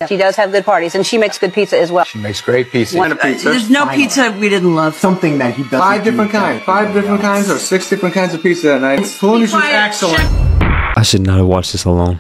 She does have good parties, and she makes good pizza as well. She makes great pizza. What kind of pizza? There's no pizza we didn't love. Something that he does. 5 different kinds. 5 different kinds or 6 different kinds of pizza that night. Food is excellent. I should not have watched this alone.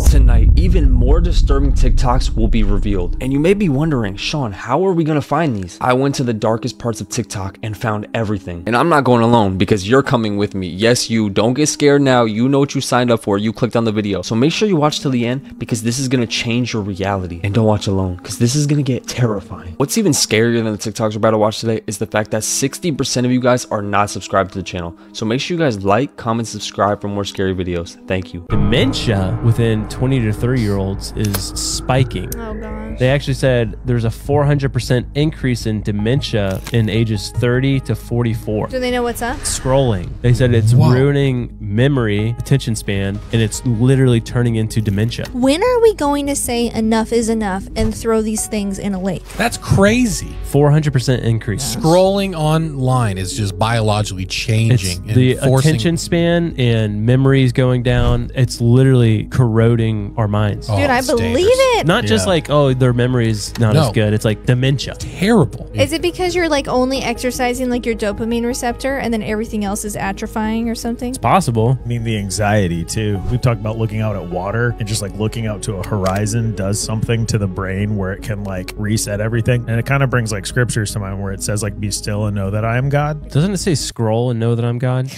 Tonight, even more disturbing TikToks will be revealed. And you may be wondering, Sean, how are we gonna find these? I went to the darkest parts of TikTok and found everything. And I'm not going alone because you're coming with me. Yes, you. Don't get scared now. You know what you signed up for. You clicked on the video. So make sure you watch till the end because this is gonna change your reality. And don't watch alone because this is gonna get terrifying. What's even scarier than the TikToks we're about to watch today is the fact that 60% of you guys are not subscribed to the channel. So make sure you guys like, comment, subscribe for more scary videos. Thank you. Dementia within 20 to 30-year-olds is spiking. Oh gosh. They actually said there's a 400% increase in dementia in ages 30 to 44. Do they know what's up? Scrolling. They said it's ruining memory, attention span, and it's literally turning into dementia. When are we going to say enough is enough and throw these things in a lake? That's crazy. 400% increase. Scrolling online is just biologically changing. It's the attention span and memories going down. It's literally corroding our minds. Dude, I believe it. Not just like, oh, their memory's not as good. It's like dementia. Terrible. Is it because you're like only exercising like your dopamine receptor and then everything else is atrophying or something? It's possible. I mean, the anxiety too. We've talked about looking out at water and just like looking out to a horizon does something to the brain where it can like reset everything. And it kind of brings like scriptures to mind where it says like, be still and know that I am God. Doesn't it say scroll and know that I'm God?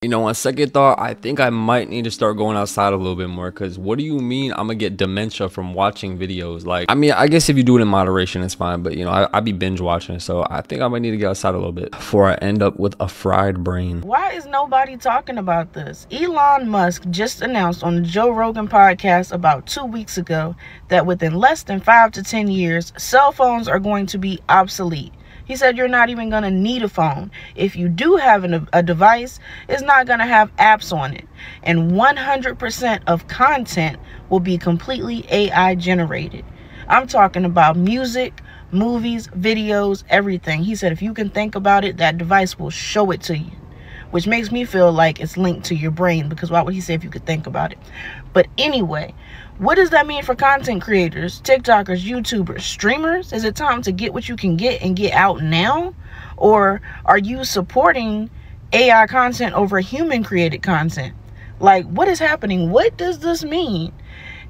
You know, on second thought, I think I might need to start going outside a little bit more because what do you mean I'm gonna get dementia from watching videos? Like, I mean, I guess if you do it in moderation, it's fine, but you know, I be binge watching, so I think I might need to get outside a little bit before I end up with a fried brain. Why is nobody talking about this? Elon Musk just announced on the Joe Rogan podcast about 2 weeks ago that within less than 5 to 10 years, cell phones are going to be obsolete. He said you're not even going to need a phone. If you do have a device, it's not going to have apps on it. And 100% of content will be completely AI generated. I'm talking about music, movies, videos, everything. He said if you can think about it, that device will show it to you. Which makes me feel like it's linked to your brain, because why would he say if you could think about it? But anyway, what does that mean for content creators, TikTokers, YouTubers, streamers? Is it time to get what you can get and get out now? Or are you supporting AI content over human created content? Like, what is happening? What does this mean?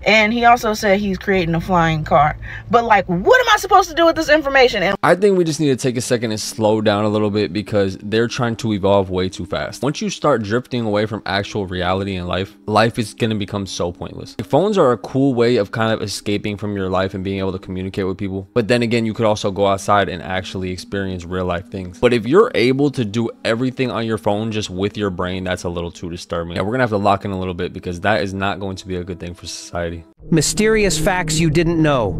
And he also said he's creating a flying car. But like, what am I supposed to do with this information? And I think we just need to take a second and slow down a little bit because they're trying to evolve way too fast. Once you start drifting away from actual reality in life, life is going to become so pointless. Phones are a cool way of kind of escaping from your life and being able to communicate with people. But then again, you could also go outside and actually experience real life things. But if you're able to do everything on your phone just with your brain, that's a little too disturbing. Yeah, we're going to have to lock in a little bit because that is not going to be a good thing for society. Mysterious facts you didn't know.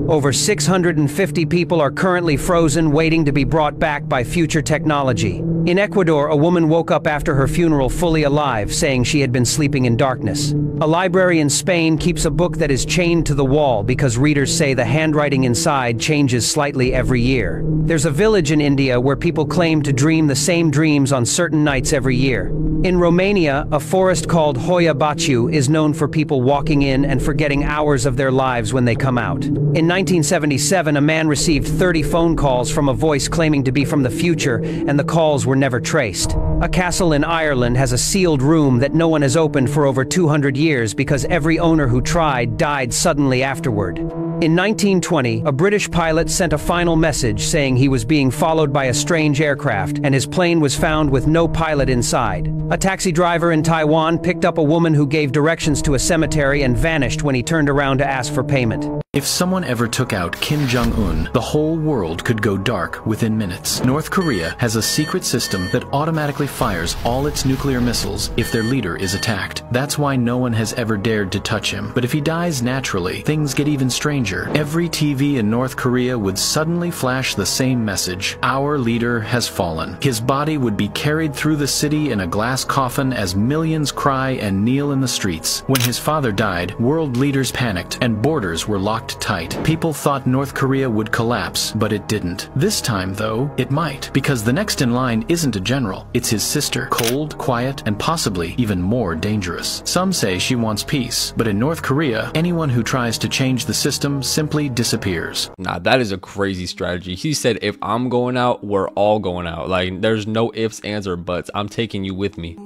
Over 650 people are currently frozen, waiting to be brought back by future technology. In Ecuador, a woman woke up after her funeral fully alive, saying she had been sleeping in darkness. A library in Spain keeps a book that is chained to the wall because readers say the handwriting inside changes slightly every year. There's a village in India where people claim to dream the same dreams on certain nights every year. In Romania, a forest called Hoia Baciu is known for people walking in and forgetting hours of their lives when they come out. In 1977, a man received 30 phone calls from a voice claiming to be from the future, and the calls were never traced. A castle in Ireland has a sealed room that no one has opened for over 200 years because every owner who tried died suddenly afterward. In 1920, a British pilot sent a final message saying he was being followed by a strange aircraft, and his plane was found with no pilot inside. A taxi driver in Taiwan picked up a woman who gave directions to a cemetery and vanished when he turned around to ask for payment. If someone ever took out Kim Jong-un, the whole world could go dark within minutes. North Korea has a secret system that automatically fires all its nuclear missiles if their leader is attacked. That's why no one has ever dared to touch him. But if he dies naturally, things get even stranger. Every TV in North Korea would suddenly flash the same message: our leader has fallen. His body would be carried through the city in a glass coffin as millions cry and kneel in the streets. When his father died, world leaders panicked and borders were locked packed tight. People thought North Korea would collapse, but it didn't. This time, though, it might, because the next in line isn't a general, it's his sister, cold, quiet, and possibly even more dangerous. Some say she wants peace, but in North Korea, anyone who tries to change the system simply disappears. Nah, that is a crazy strategy. He said, if I'm going out, we're all going out. Like, there's no ifs, ands, or buts. I'm taking you with me.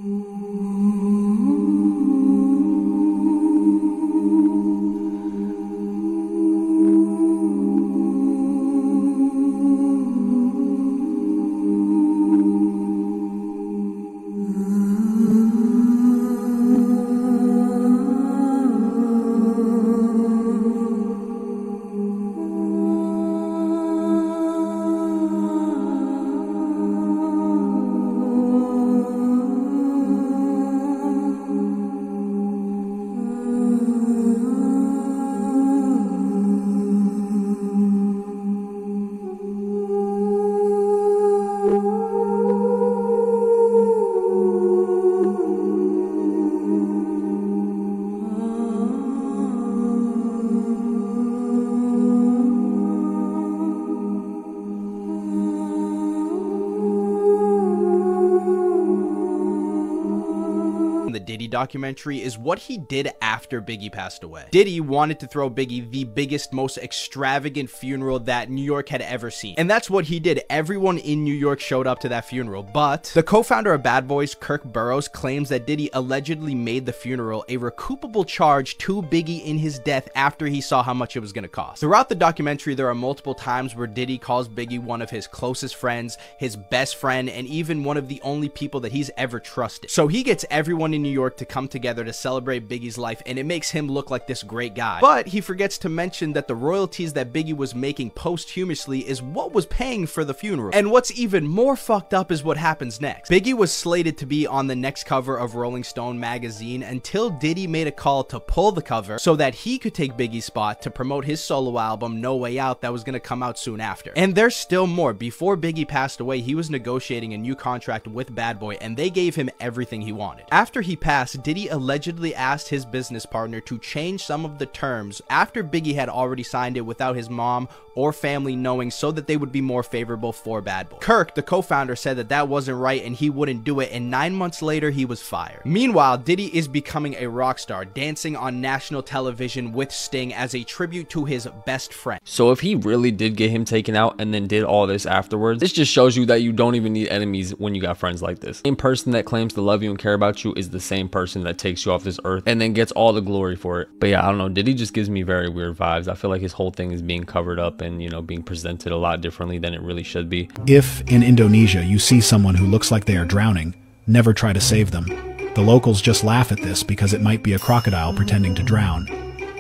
Diddy documentary is what he did after Biggie passed away. Diddy wanted to throw Biggie the biggest, most extravagant funeral that New York had ever seen. And that's what he did. Everyone in New York showed up to that funeral. But the co-founder of Bad Boys, Kirk Burroughs, claims that Diddy allegedly made the funeral a recoupable charge to Biggie in his death after he saw how much it was going to cost. Throughout the documentary, there are multiple times where Diddy calls Biggie one of his closest friends, his best friend, and even one of the only people that he's ever trusted. So he gets everyone in New York to come together to celebrate Biggie's life, and it makes him look like this great guy. But he forgets to mention that the royalties that Biggie was making posthumously is what was paying for the funeral. And what's even more fucked up is what happens next. Biggie was slated to be on the next cover of Rolling Stone magazine until Diddy made a call to pull the cover so that he could take Biggie's spot to promote his solo album No Way Out that was going to come out soon after. And there's still more. Before Biggie passed away, he was negotiating a new contract with Bad Boy, and they gave him everything he wanted. After he passed, Diddy allegedly asked his business partner to change some of the terms after Biggie had already signed it without his mom or family knowing, so that they would be more favorable for Bad Boy. Kirk, the co-founder, said that that wasn't right and he wouldn't do it, and 9 months later he was fired. Meanwhile, Diddy is becoming a rock star, dancing on national television with Sting as a tribute to his best friend. So if he really did get him taken out and then did all this afterwards, this just shows you that you don't even need enemies when you got friends like this. The same person that claims to love you and care about you is the same person that takes you off this earth and then gets all the glory for it. But yeah, I don't know, Diddy just gives me very weird vibes. I feel like his whole thing is being covered up and, you know, being presented a lot differently than it really should be. If in Indonesia you see someone who looks like they are drowning, never try to save them. The locals just laugh at this because it might be a crocodile pretending to drown.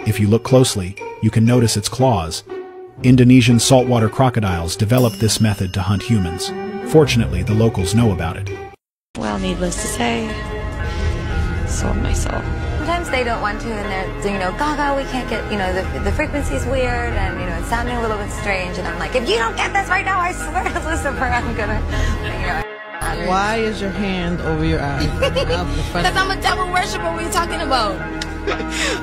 If you look closely, you can notice its claws. Indonesian saltwater crocodiles developed this method to hunt humans. Fortunately, the locals know about it. Well, needless to say, sold my soul. Sometimes they don't want to, and they're, you know, Gaga, we can't get, you know, the frequency's weird, and, you know, it's sounding a little bit strange, and I'm like, if you don't get this right now, I swear to Lucifer, I'm gonna, you know. Why is your hand over your eye? Because I'm a devil worshiper, what are you talking about?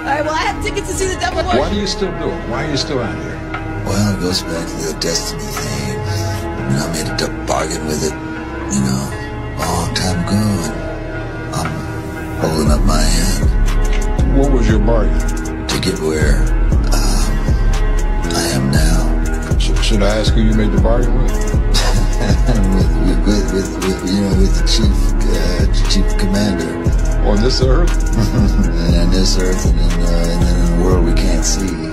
Alright, well, I have tickets to see the devil worship. Why do you still do it? Why are you still out here? Well, it goes back to the destiny thing. I mean, I made a bargain with it, you know, a long time ago, and I'm holding up my end. What was your bargain? To get where I am now. Should I ask who you made the bargain with? with you know, with the chief commander. On this earth? And on this earth, and then in the world we can't see.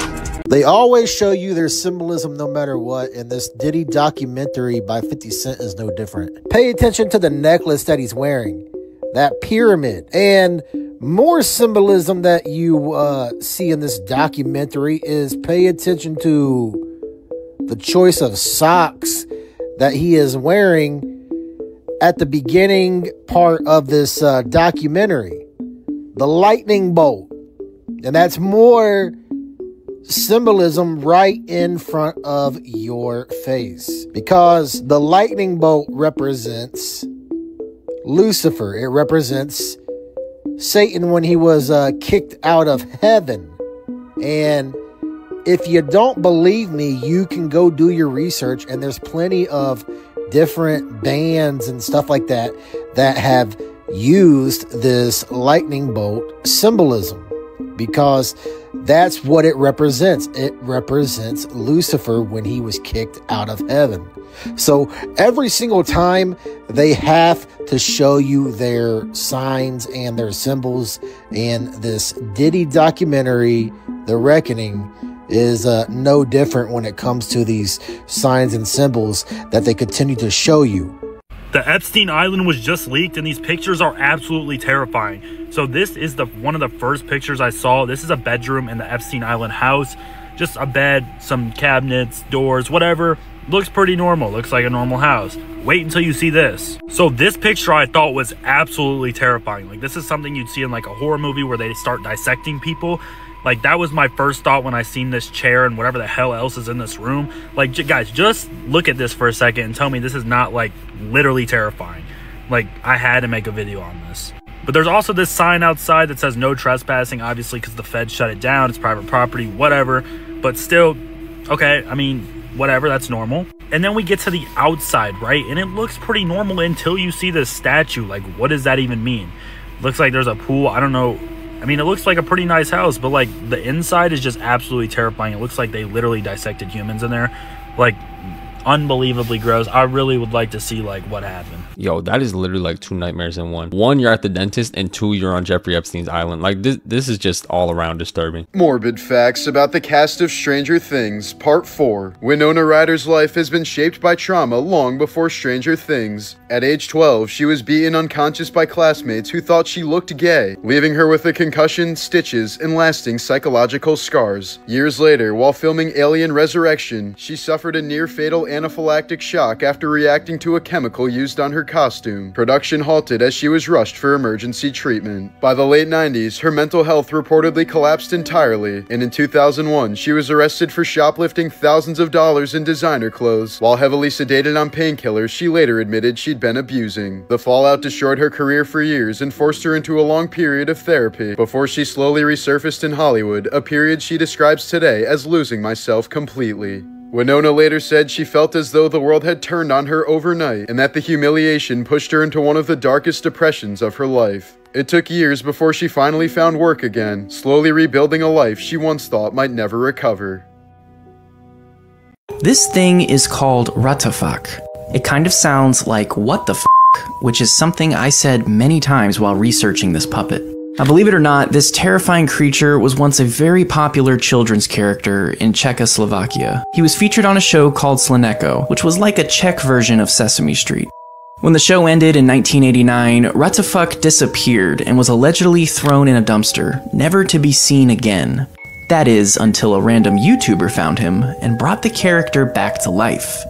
They always show you their symbolism no matter what, and this Diddy documentary by 50 Cent is no different. Pay attention to the necklace that he's wearing, that pyramid, and more symbolism that you see in this documentary is pay attention to the choice of socks that he is wearing at the beginning part of this documentary. The lightning bolt. And that's more symbolism right in front of your face. Because the lightning bolt represents Lucifer. It represents Satan when he was kicked out of heaven. And If you don't believe me, you can go do your research, and there's plenty of different bands and stuff like that that have used this lightning bolt symbolism, because that's what it represents. It represents Lucifer when he was kicked out of heaven. So every single time they have to show you their signs and their symbols, and this Diddy documentary, The Reckoning, is no different when it comes to these signs and symbols that they continue to show you. The Epstein Island was just leaked, and these pictures are absolutely terrifying. So this is one of the first pictures I saw. This is a bedroom in the Epstein Island house. Just a bed, some cabinets, doors, whatever. Looks pretty normal. Looks like a normal house. Wait until you see this. So this picture I thought was absolutely terrifying. Like, this is something you'd see in like a horror movie where they start dissecting people. Like, that was my first thought when I seen this chair and whatever the hell else is in this room. Like, guys, just look at this for a second and tell me this is not, like, literally terrifying. Like, I had to make a video on this. But there's also this sign outside that says no trespassing, obviously, because the feds shut it down. It's private property, whatever. But still, okay, I mean, whatever, that's normal. And then we get to the outside, right? And it looks pretty normal until you see this statue. Like, what does that even mean? Looks like there's a pool. I don't know. I mean, it looks like a pretty nice house, but like the inside is just absolutely terrifying. It looks like they literally dissected humans in there. Like, unbelievably gross. I really would like to see like what happened. Yo, that is literally like two nightmares in one. One, you're at the dentist, and two, you're on Jeffrey Epstein's island. Like, this is just all around disturbing. Morbid facts about the cast of Stranger Things, Part 4. Winona Ryder's life has been shaped by trauma long before Stranger Things. At age 12, she was beaten unconscious by classmates who thought she looked gay, leaving her with a concussion, stitches, and lasting psychological scars. Years later, while filming Alien Resurrection, she suffered a near-fatal anaphylactic shock after reacting to a chemical used on her costume. Production halted as she was rushed for emergency treatment. By the late 90s, her mental health reportedly collapsed entirely, and in 2001, she was arrested for shoplifting thousands of dollars in designer clothes. While heavily sedated on painkillers, she later admitted she'd been abusing. The fallout destroyed her career for years and forced her into a long period of therapy before she slowly resurfaced in Hollywood, a period she describes today as losing myself completely. Winona later said she felt as though the world had turned on her overnight, and that the humiliation pushed her into one of the darkest depressions of her life. It took years before she finally found work again, slowly rebuilding a life she once thought might never recover. This thing is called Ratafak. It kind of sounds like what the f***, which is something I said many times while researching this puppet. Now, believe it or not, this terrifying creature was once a very popular children's character in Czechoslovakia. He was featured on a show called Slaneko, which was like a Czech version of Sesame Street. When the show ended in 1989, Ratafuk disappeared and was allegedly thrown in a dumpster, never to be seen again. That is, until a random YouTuber found him and brought the character back to life.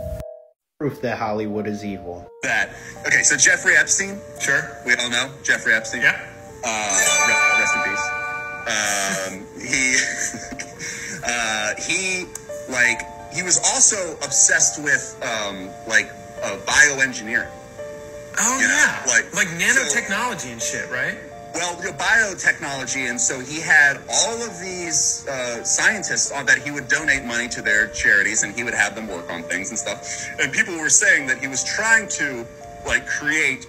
Proof that Hollywood is evil. Okay, so Jeffrey Epstein, sure, we all know Jeffrey Epstein. Yeah. Rest in peace. He was also obsessed with bioengineering. Oh yeah, like nanotechnology and shit, right? Well, biotechnology, and so he had all of these scientists that he would donate money to their charities, and he would have them work on things and stuff. And people were saying that he was trying to create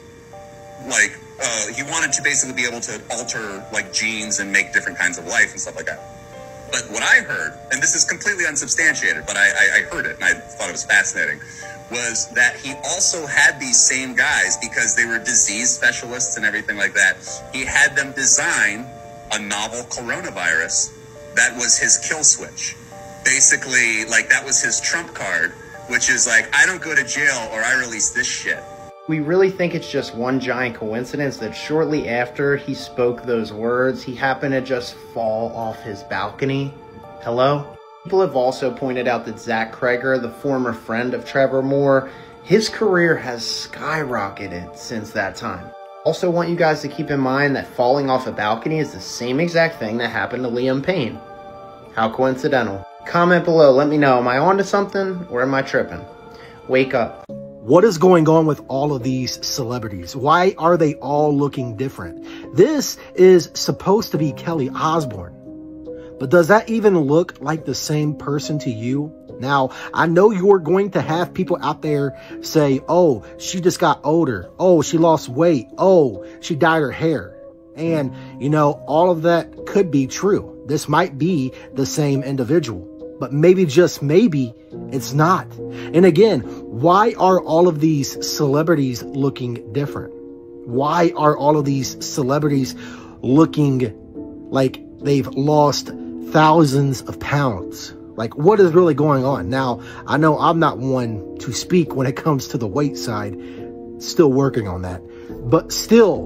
he wanted to basically be able to alter genes and make different kinds of life and stuff like that. But what I heard, and this is completely unsubstantiated, but I heard it and I thought it was fascinating, was that he also had these same guys, because they were disease specialists and everything like that. He had them design a novel coronavirus that was his kill switch. Basically, that was his trump card, which is I don't go to jail or I release this shit. We really think it's just one giant coincidence that shortly after he spoke those words, he happened to just fall off his balcony. Hello? People have also pointed out that Zach Kreger, the former friend of Trevor Moore, his career has skyrocketed since that time. Also want you guys to keep in mind that falling off a balcony is the same exact thing that happened to Liam Payne. How coincidental. Comment below, let me know, am I onto something or am I tripping? Wake up. What is going on with all of these celebrities? Why are they all looking different? This is supposed to be Kelly Osbourne. But does that even look like the same person to you? Now, I know you're going to have people out there say, oh, she just got older. Oh, she lost weight. Oh, she dyed her hair. And, you know, all of that could be true. This might be the same individual. But maybe, just maybe, it's not. And again, why are all of these celebrities looking different? Why are all of these celebrities looking like they've lost thousands of pounds? Like, what is really going on? Now, I know I'm not one to speak when it comes to the weight side. Still working on that. But still,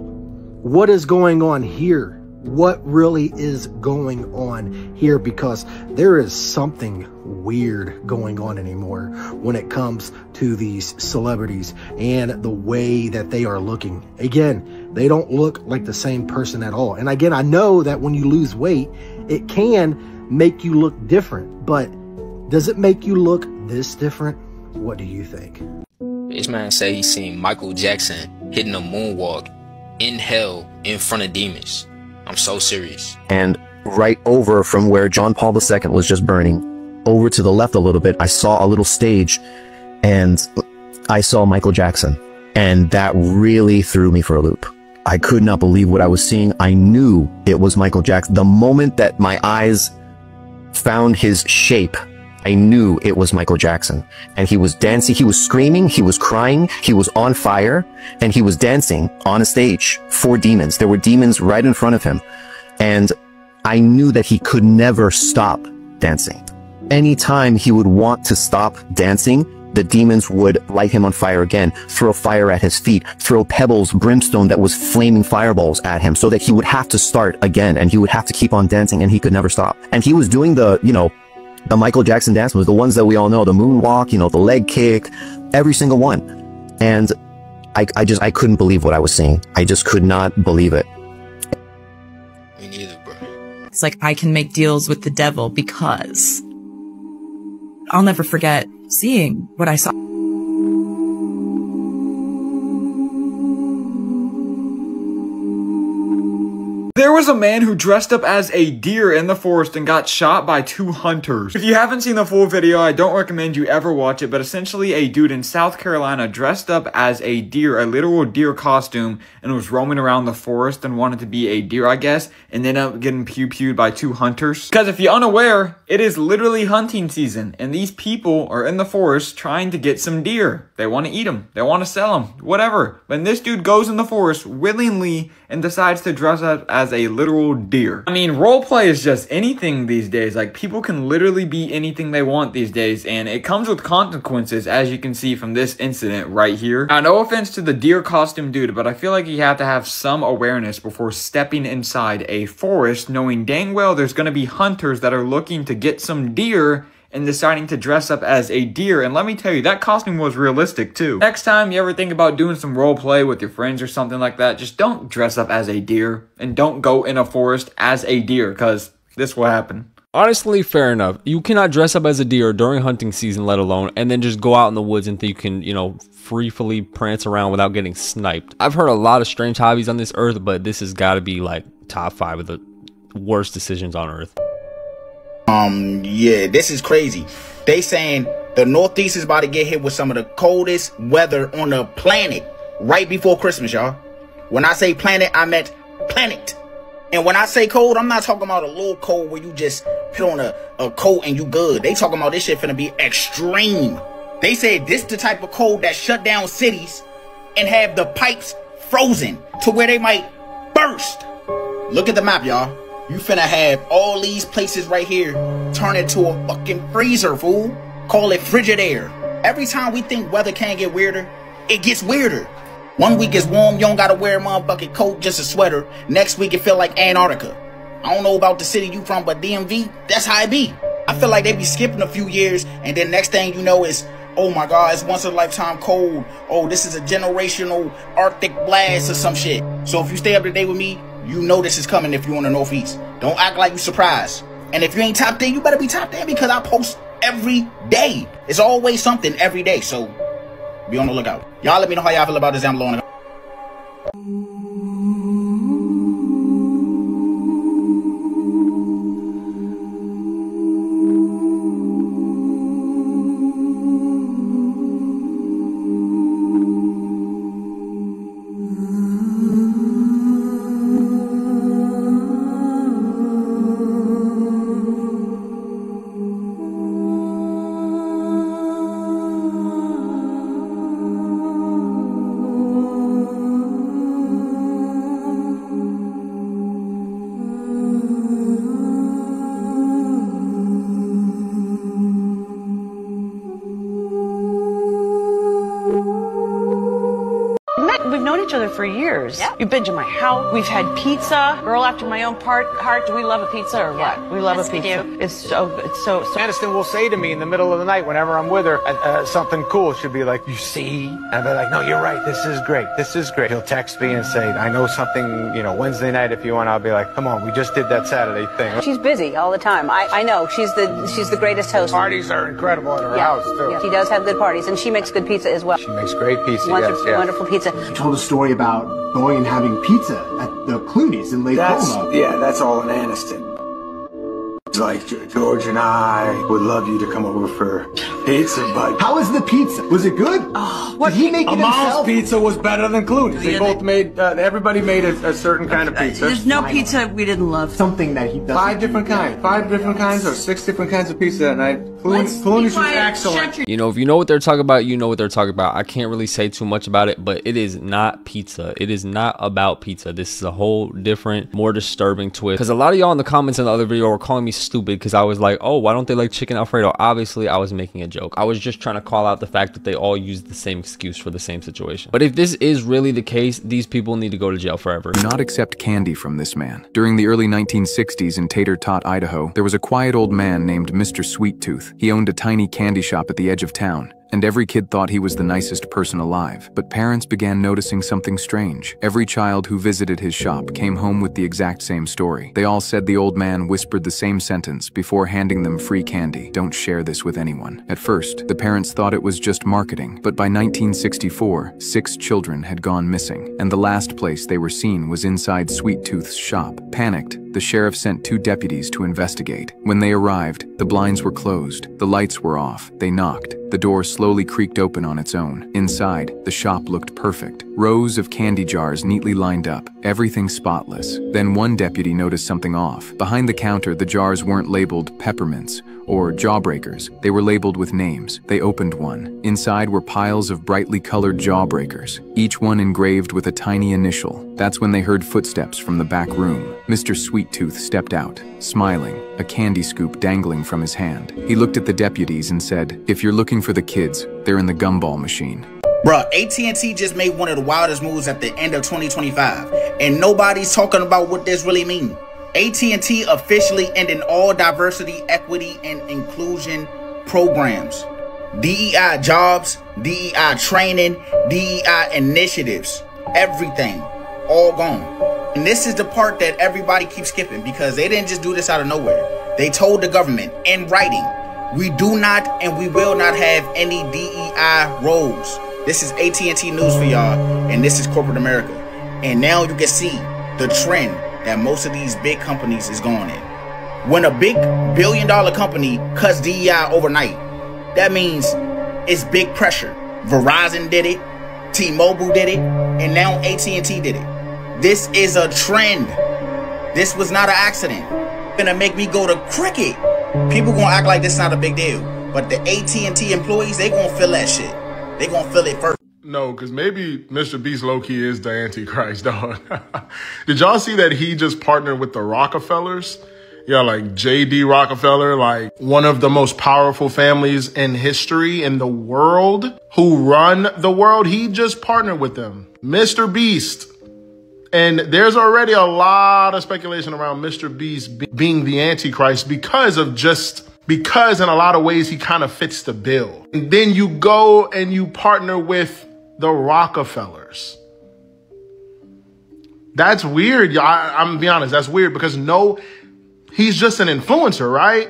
what is going on here? What really is going on here? Because there is something weird going on anymore when it comes to these celebrities and the way that they are looking. Again, they don't look like the same person at all. And again, I know that when you lose weight, it can make you look different, but does it make you look this different? What do you think? This man say he seen Michael Jackson hitting a moonwalk in hell in front of demons. I'm so serious. And right over from where John Paul II was just burning, over to the left a little bit, I saw a little stage and I saw Michael Jackson. And that really threw me for a loop. I could not believe what I was seeing. I knew it was Michael Jackson. The moment that my eyes found his shape, I knew it was Michael Jackson. And he was dancing, he was screaming, he was crying, he was on fire, and he was dancing on a stage for demons. There were demons right in front of him. And I knew that he could never stop dancing. Anytime he would want to stop dancing, the demons would light him on fire again, throw fire at his feet, throw pebbles, brimstone that was flaming fireballs at him, so that he would have to start again, and he would have to keep on dancing, and he could never stop. And he was doing the, you know, the Michael Jackson dance moves, the ones that we all know, the moonwalk, you know, the leg kick, every single one. And I couldn't believe what I was seeing. I just could not believe it. Me neither, bro. It's like I can make deals with the devil because I'll never forget seeing what I saw. There was a man who dressed up as a deer in the forest and got shot by 2 hunters. If you haven't seen the full video, I don't recommend you ever watch it, but essentially a dude in South Carolina dressed up as a deer, a literal deer costume, and was roaming around the forest and wanted to be a deer, I guess, and ended up getting pew-pewed by 2 hunters. Because if you're unaware, it is literally hunting season, and these people are in the forest trying to get some deer. They want to eat them. They want to sell them. Whatever. But this dude goes in the forest willingly and decides to dress up as a literal deer. I mean, roleplay is just anything these days. Like, people can literally be anything they want these days, and it comes with consequences, as you can see from this incident right here. Now, no offense to the deer costume dude, but I feel like you have to have some awareness before stepping inside a forest, knowing dang well there's gonna be hunters that are looking to get some deer and deciding to dress up as a deer. And let me tell you, that costume was realistic too. Next time you ever think about doing some role play with your friends or something like that, just don't dress up as a deer and don't go in a forest as a deer, because this will happen. Honestly, fair enough. You cannot dress up as a deer during hunting season, let alone, and then just go out in the woods and think you can, you know, freely prance around without getting sniped. I've heard a lot of strange hobbies on this earth, but this has got to be like top 5 of the worst decisions on earth. Yeah, this is crazy. They saying the Northeast is about to get hit with some of the coldest weather on the planet right before Christmas, y'all. When I say planet, I meant planet. And when I say cold, I'm not talking about a little cold where you just put on a coat and you good. They talking about this shit finna be extreme. They said this the type of cold that shut down cities and have the pipes frozen to where they might burst. Look at the map, y'all. You finna have all these places right here turn into a fucking freezer, fool. Call it Frigidaire. Every time we think weather can't get weirder, it gets weirder. One week it's warm, you don't gotta wear a motherfucking coat, just a sweater. Next week it feel like Antarctica. I don't know about the city you from, but DMV, that's how it be. I feel like they be skipping a few years, and then next thing you know is, oh my god, it's once in a lifetime cold. Oh, this is a generational Arctic blast or some shit. So if you stay up to date with me, you know this is coming if you're on the Northeast. Don't act like you surprised. And if you ain't tapped in, you better be tapped in, because I post every day. It's always something every day, so be on the lookout. Y'all let me know how y'all feel about this down below. each other for years. Yeah. You've been to my house. We've had pizza. Girl after my own heart. Do we love a pizza or what? We love a pizza. It's so. Aniston will say to me in the middle of the night whenever I'm with her, something cool. She'll be like, "You see?" And I'll be like, "No, you're right. This is great. This is great." He'll text me and say, "I know something. You know, Wednesday night if you want." I'll be like, "Come on, we just did that Saturday thing." She's busy all the time. I know she's the greatest host. Parties are incredible at her house too. Yeah, she does have good parties, and she makes good pizza as well. She makes great pizza. Wonderful pizza. You told a story about going and having pizza at the Clooney's in Lake Como. Yeah, that's all in Aniston. Like, George and I would love you to come over for pizza, but... How was the pizza? Was it good? Did he make it himself? Mom's pizza was better than Clooney's. They both made, everybody made a certain kind of pizza. There's no pizza we didn't love. Something that he doesn't... 5 different kinds or 6 different kinds of pizza that night. Clooney's was excellent. You know, if you know what they're talking about, you know what they're talking about. I can't really say too much about it, but it is not pizza. It is not about pizza. This is a whole different, more disturbing twist. Because a lot of y'all in the comments in the other video were calling me stupid because I was like, oh, why don't they like chicken Alfredo? Obviously, I was making a joke. I was just trying to call out the fact that they all use the same excuse for the same situation. But if this is really the case, these people need to go to jail forever. Do not accept candy from this man. During the early 1960s in Tater Tot, Idaho, there was a quiet old man named Mr. Sweet Tooth. He owned a tiny candy shop at the edge of town, and every kid thought he was the nicest person alive. But parents began noticing something strange. Every child who visited his shop came home with the exact same story. They all said the old man whispered the same sentence before handing them free candy: "Don't share this with anyone." At first, the parents thought it was just marketing, but by 1964, 6 children had gone missing, and the last place they were seen was inside Sweet Tooth's shop. Panicked, the sheriff sent 2 deputies to investigate. When they arrived, the blinds were closed, the lights were off. They knocked. The door slowly creaked open on its own. Inside, the shop looked perfect. Rows of candy jars neatly lined up, everything spotless. Then one deputy noticed something off. Behind the counter, the jars weren't labeled peppermints or jawbreakers. They were labeled with names. They opened one. Inside were piles of brightly colored jawbreakers, each one engraved with a tiny initial. That's when they heard footsteps from the back room. Mr. Sweet Tooth stepped out, smiling, a candy scoop dangling from his hand. He looked at the deputies and said, "If you're looking for the kids, they're in the gumball machine." Bruh, AT&T just made one of the wildest moves at the end of 2025, and nobody's talking about what this really means. AT&T officially ending all diversity, equity, and inclusion programs. DEI jobs, DEI training, DEI initiatives, everything, all gone. And this is the part that everybody keeps skipping because they didn't just do this out of nowhere. They told the government in writing, we do not and we will not have any DEI roles. This is AT&T news for y'all, and this is corporate America. And now you can see the trend that most of these big companies is going in. When a big billion-dollar company cuts DEI overnight, that means it's big pressure. Verizon did it, T-Mobile did it, and now AT&T did it. This is a trend. This was not an accident. It's gonna make me go to cricket. People gonna act like this is not a big deal, but the AT&T employees, they gonna feel that shit. They gonna feel it first. No, because maybe Mr. Beast low-key is the Antichrist, dog. Did y'all see that he just partnered with the Rockefellers? Yeah, like J.D. Rockefeller, like one of the most powerful families in history in the world, who run the world. He just partnered with them. Mr. Beast. And there's already a lot of speculation around Mr. Beast being the Antichrist because in a lot of ways he kind of fits the bill. And then you go and you partner with the Rockefellers. That's weird. I'm gonna be honest, that's weird because he's just an influencer, right?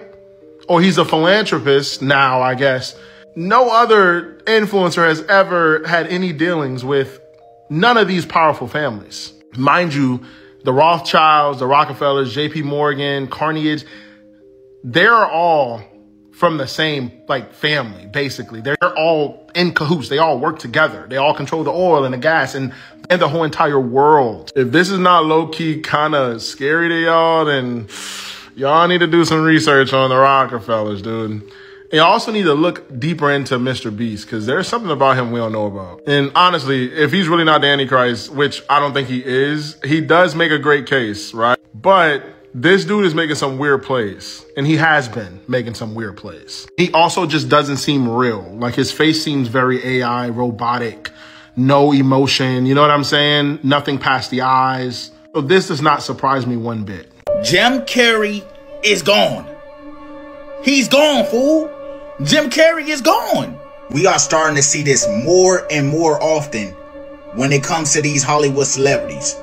Or he's a philanthropist now, I guess. No other influencer has ever had any dealings with none of these powerful families. Mind you, the Rothschilds, the Rockefellers, JP Morgan, Carnegie, they're all from the same family, basically. They're all in cahoots. They all work together. They all control the oil and the gas and the whole entire world. If this is not low-key kind of scary to y'all, then y'all need to do some research on the Rockefellers, dude. You also need to look deeper into Mr. Beast because there's something about him we don't know about. And honestly, if he's really not the Antichrist, which I don't think he is, he does make a great case, right? But this dude is making some weird plays, and he has been making some weird plays. He also just doesn't seem real. Like his face seems very AI, robotic. no emotion. You know what I'm saying? Nothing past the eyes. So this does not surprise me one bit. Jim Carrey is gone. He's gone, fool. Jim Carrey is gone. We are starting to see this more and more often when it comes to these Hollywood celebrities,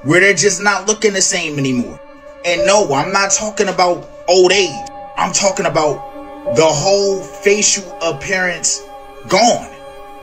where they're just not looking the same anymore. And no, I'm not talking about old age. I'm talking about the whole facial appearance gone.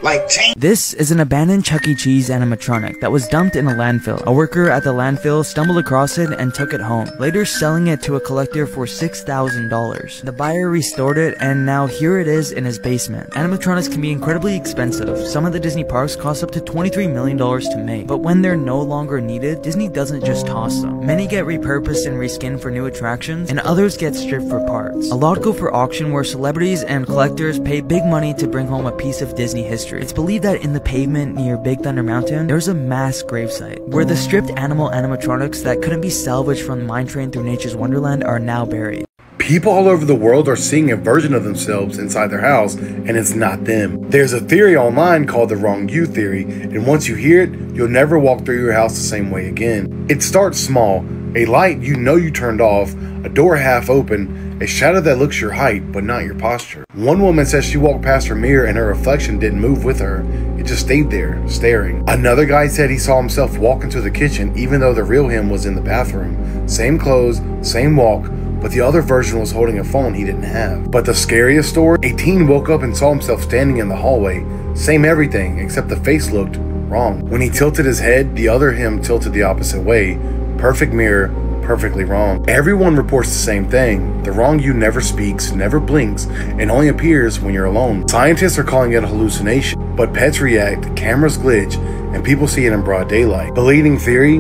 Like, change. This is an abandoned Chuck E. Cheese animatronic that was dumped in a landfill. A worker at the landfill stumbled across it and took it home, later selling it to a collector for $6,000. The buyer restored it, and now here it is in his basement. Animatronics can be incredibly expensive. Some of the Disney parks cost up to $23 million to make, but when they're no longer needed, Disney doesn't just toss them. Many get repurposed and reskinned for new attractions, and others get stripped for parts. A lot go for auction, where celebrities and collectors pay big money to bring home a piece of Disney history. It's believed that in the pavement near Big Thunder Mountain, there's a mass gravesite, where the stripped animal animatronics that couldn't be salvaged from the mine train through nature's wonderland are now buried. People all over the world are seeing a version of themselves inside their house, and it's not them. There's a theory online called the wrong you theory, and once you hear it, you'll never walk through your house the same way again. It starts small, a light you know you turned off, a door half open, a shadow that looks your height but not your posture. One woman says she walked past her mirror and her reflection didn't move with her, it just stayed there, staring. Another guy said he saw himself walk into the kitchen even though the real him was in the bathroom. Same clothes, same walk, but the other version was holding a phone he didn't have. But the scariest story, a teen woke up and saw himself standing in the hallway. Same everything, except the face looked wrong. When he tilted his head, the other him tilted the opposite way. Perfect mirror, perfectly wrong. Everyone reports the same thing. The wrong you never speaks, never blinks, and only appears when you're alone. Scientists are calling it a hallucination, but pets react, cameras glitch, and people see it in broad daylight. The leading theory,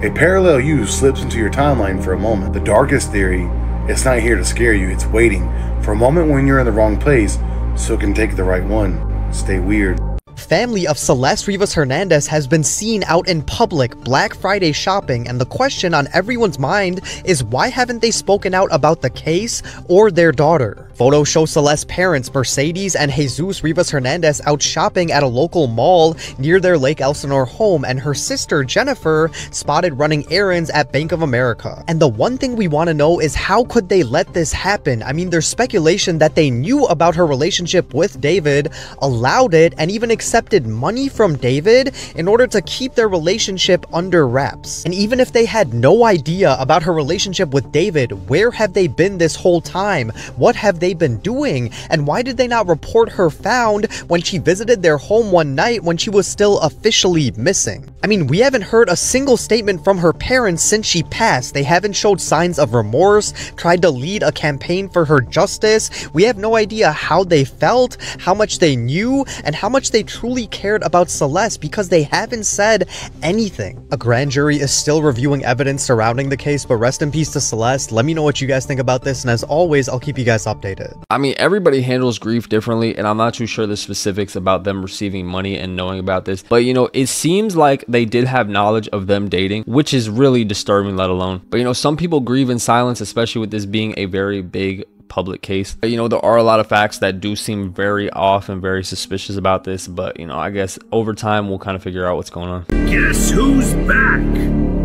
a parallel you slips into your timeline for a moment. The darkest theory, it's not here to scare you, it's waiting for a moment when you're in the wrong place so it can take the right one. Stay weird. Family of Celeste Rivas Hernandez has been seen out in public Black Friday shopping, and the question on everyone's mind is why haven't they spoken out about the case or their daughter? Photos show Celeste's parents, Mercedes and Jesus Rivas Hernandez, out shopping at a local mall near their Lake Elsinore home, and her sister Jennifer spotted running errands at Bank of America. And the one thing we want to know is how could they let this happen? I mean, there's speculation that they knew about her relationship with David, allowed it, and even accepted money from David in order to keep their relationship under wraps. And even if they had no idea about her relationship with David, where have they been this whole time? What have they been doing? And why did they not report her found when she visited their home one night when she was still officially missing? I mean, we haven't heard a single statement from her parents since she passed. They haven't showed signs of remorse, tried to lead a campaign for her justice. We have no idea how they felt, how much they knew, and how much they truly cared about Celeste, because they haven't said anything. A grand jury is still reviewing evidence surrounding the case, but rest in peace to Celeste. Let me know what you guys think about this, and as always, I'll keep you guys updated. I mean, everybody handles grief differently, and I'm not too sure the specifics about them receiving money and knowing about this, but you know, it seems like they did have knowledge of them dating, which is really disturbing, let alone. But you know, some people grieve in silence, especially with this being a very big public case. You know, there are a lot of facts that do seem very off and very suspicious about this, but you know, I guess over time we'll kind of figure out what's going on. Guess who's back?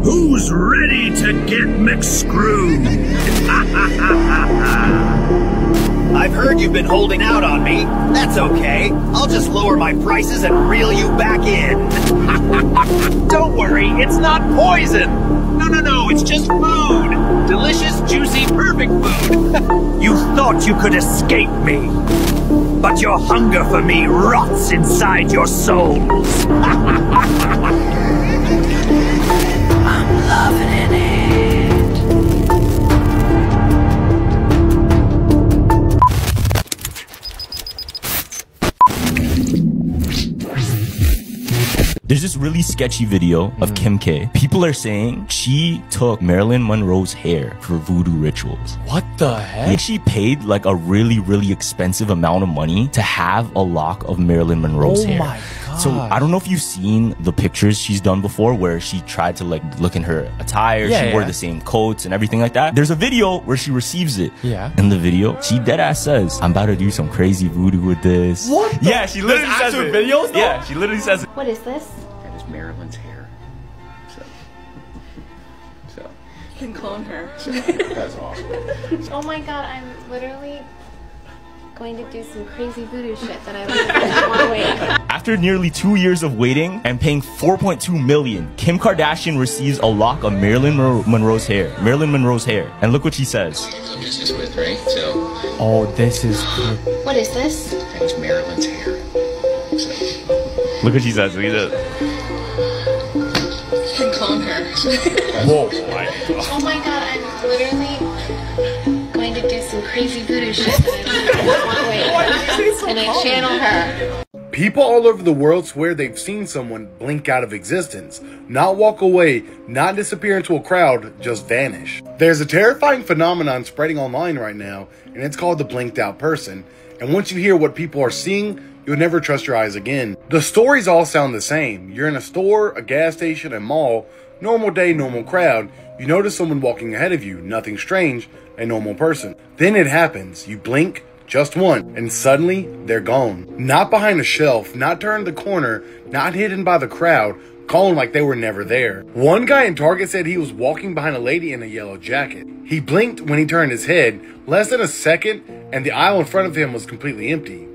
Who's ready to get McScrewed? I've heard you've been holding out on me. That's okay. I'll just lower my prices and reel you back in. Don't worry, it's not poison. No, it's just food. Delicious, juicy, perfect food. You thought you could escape me, but your hunger for me rots inside your souls. I'm loving it. There's this really sketchy video of Kim K. People are saying she took Marilyn Monroe's hair for voodoo rituals. What the heck? Like, she paid like a really, really expensive amount of money to have a lock of Marilyn Monroe's hair. Oh my So I don't know if you've seen the pictures she's done before where she tried to like look in her attire. She wore the same coats and everything like that. There's a video where she receives it. Yeah. In the video, she deadass says, I'm about to do some crazy voodoo with this. What? Yeah, she literally says it. Videos, yeah, she literally says it. What is this? That is Marilyn's hair. So. You can clone her. That's awesome. Oh my god, I'm literally going to do some crazy voodoo shit that I want to wait. After nearly 2 years of waiting and paying $4.2 million, Kim Kardashian receives a lock of Marilyn Monroe's hair. And look what she says. This is with, right? So. Oh, this is. What is this? That is Marilyn's hair. So. Look what she says. Look at that. You can clone her. Whoa. Oh my god, I'm literally going to do some crazy voodoo shit that I want to wait. And I channel her. People all over the world swear they've seen someone blink out of existence, not walk away, not disappear into a crowd, just vanish. There's a terrifying phenomenon spreading online right now, and it's called the blinked out person. And once you hear what people are seeing, you'll never trust your eyes again. The stories all sound the same. You're in a store, a gas station, a mall, normal day, normal crowd. You notice someone walking ahead of you, nothing strange, a normal person. Then it happens. You blink, just one, and suddenly they're gone. Not behind a shelf, not turned the corner, not hidden by the crowd, gone like they were never there. One guy in Target said he was walking behind a lady in a yellow jacket. He blinked when he turned his head, less than a second, and the aisle in front of him was completely empty.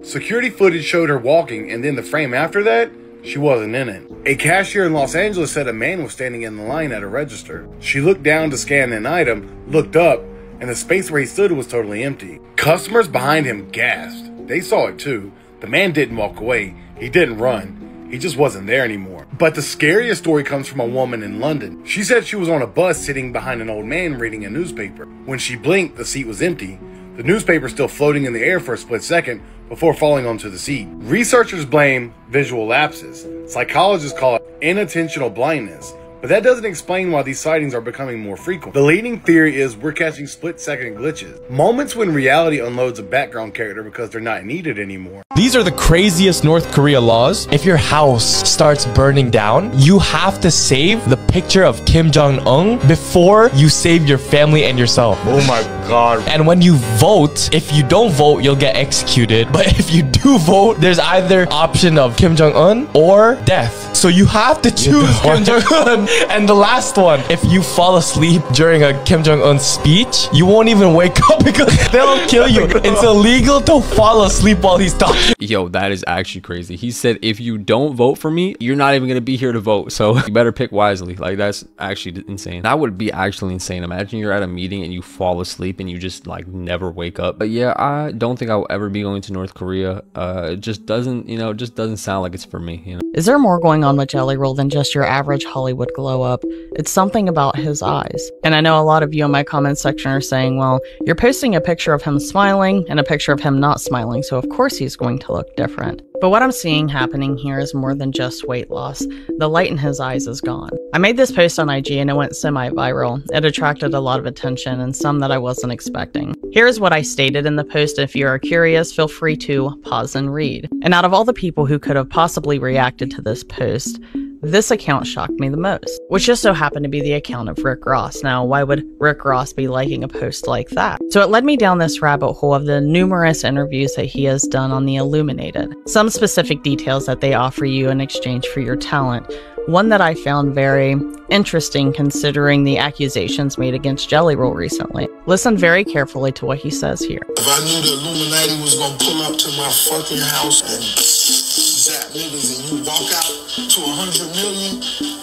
Security footage showed her walking, and then the frame after that, she wasn't in it. A cashier in Los Angeles said a man was standing in the line at a register. She looked down to scan an item, looked up, and the space where he stood was totally empty. Customers behind him gasped. They saw it too. The man didn't walk away. He didn't run. He just wasn't there anymore. But the scariest story comes from a woman in London. She said she was on a bus sitting behind an old man reading a newspaper. When she blinked, the seat was empty. The newspaper still floating in the air for a split second before falling onto the seat. Researchers blame visual lapses. Psychologists call it inattentional blindness. But that doesn't explain why these sightings are becoming more frequent. The leading theory is we're catching split-second glitches. Moments when reality unloads a background character because they're not needed anymore. These are the craziest North Korea laws. If your house starts burning down, you have to save the picture of Kim Jong-un before you save your family and yourself. Oh my god. And when you vote, if you don't vote, you'll get executed. But if you do vote, there's either option of Kim Jong-un or death. So you have to choose Kim Jong-un. And the last one, if you fall asleep during a Kim Jong-un speech, you won't even wake up because they'll kill you. It's illegal to fall asleep while he's talking. Yo, that is actually crazy. He said, if you don't vote for me, you're not even going to be here to vote. So you better pick wisely. Like, that's actually insane. That would be actually insane. Imagine you're at a meeting and you fall asleep and you just like never wake up. But yeah, I don't think I'll ever be going to North Korea. It just doesn't, you know, it just doesn't sound like it's for me, you know. Is there more going on with Jelly Roll than just your average Hollywood glow up? It's something about his eyes. And I know a lot of you in my comment section are saying, well, you're posting a picture of him smiling and a picture of him not smiling, so of course he's going to look different. But what I'm seeing happening here is more than just weight loss. The light in his eyes is gone. I made this post on IG and it went semi-viral. It attracted a lot of attention and some that I wasn't expecting. Here's what I stated in the post. If you are curious, feel free to pause and read. And out of all the people who could have possibly reacted to this post, this account shocked me the most, which just so happened to be the account of Rick Ross. Now, why would Rick Ross be liking a post like that? So it led me down this rabbit hole of the numerous interviews that he has done on The Illuminated. Some specific details that they offer you in exchange for your talent. One that I found very interesting considering the accusations made against Jelly Roll recently. Listen very carefully to what he says here. If I knew the Illuminati was gonna pull up to my fucking house and zap niggas and you walk out to 100 million,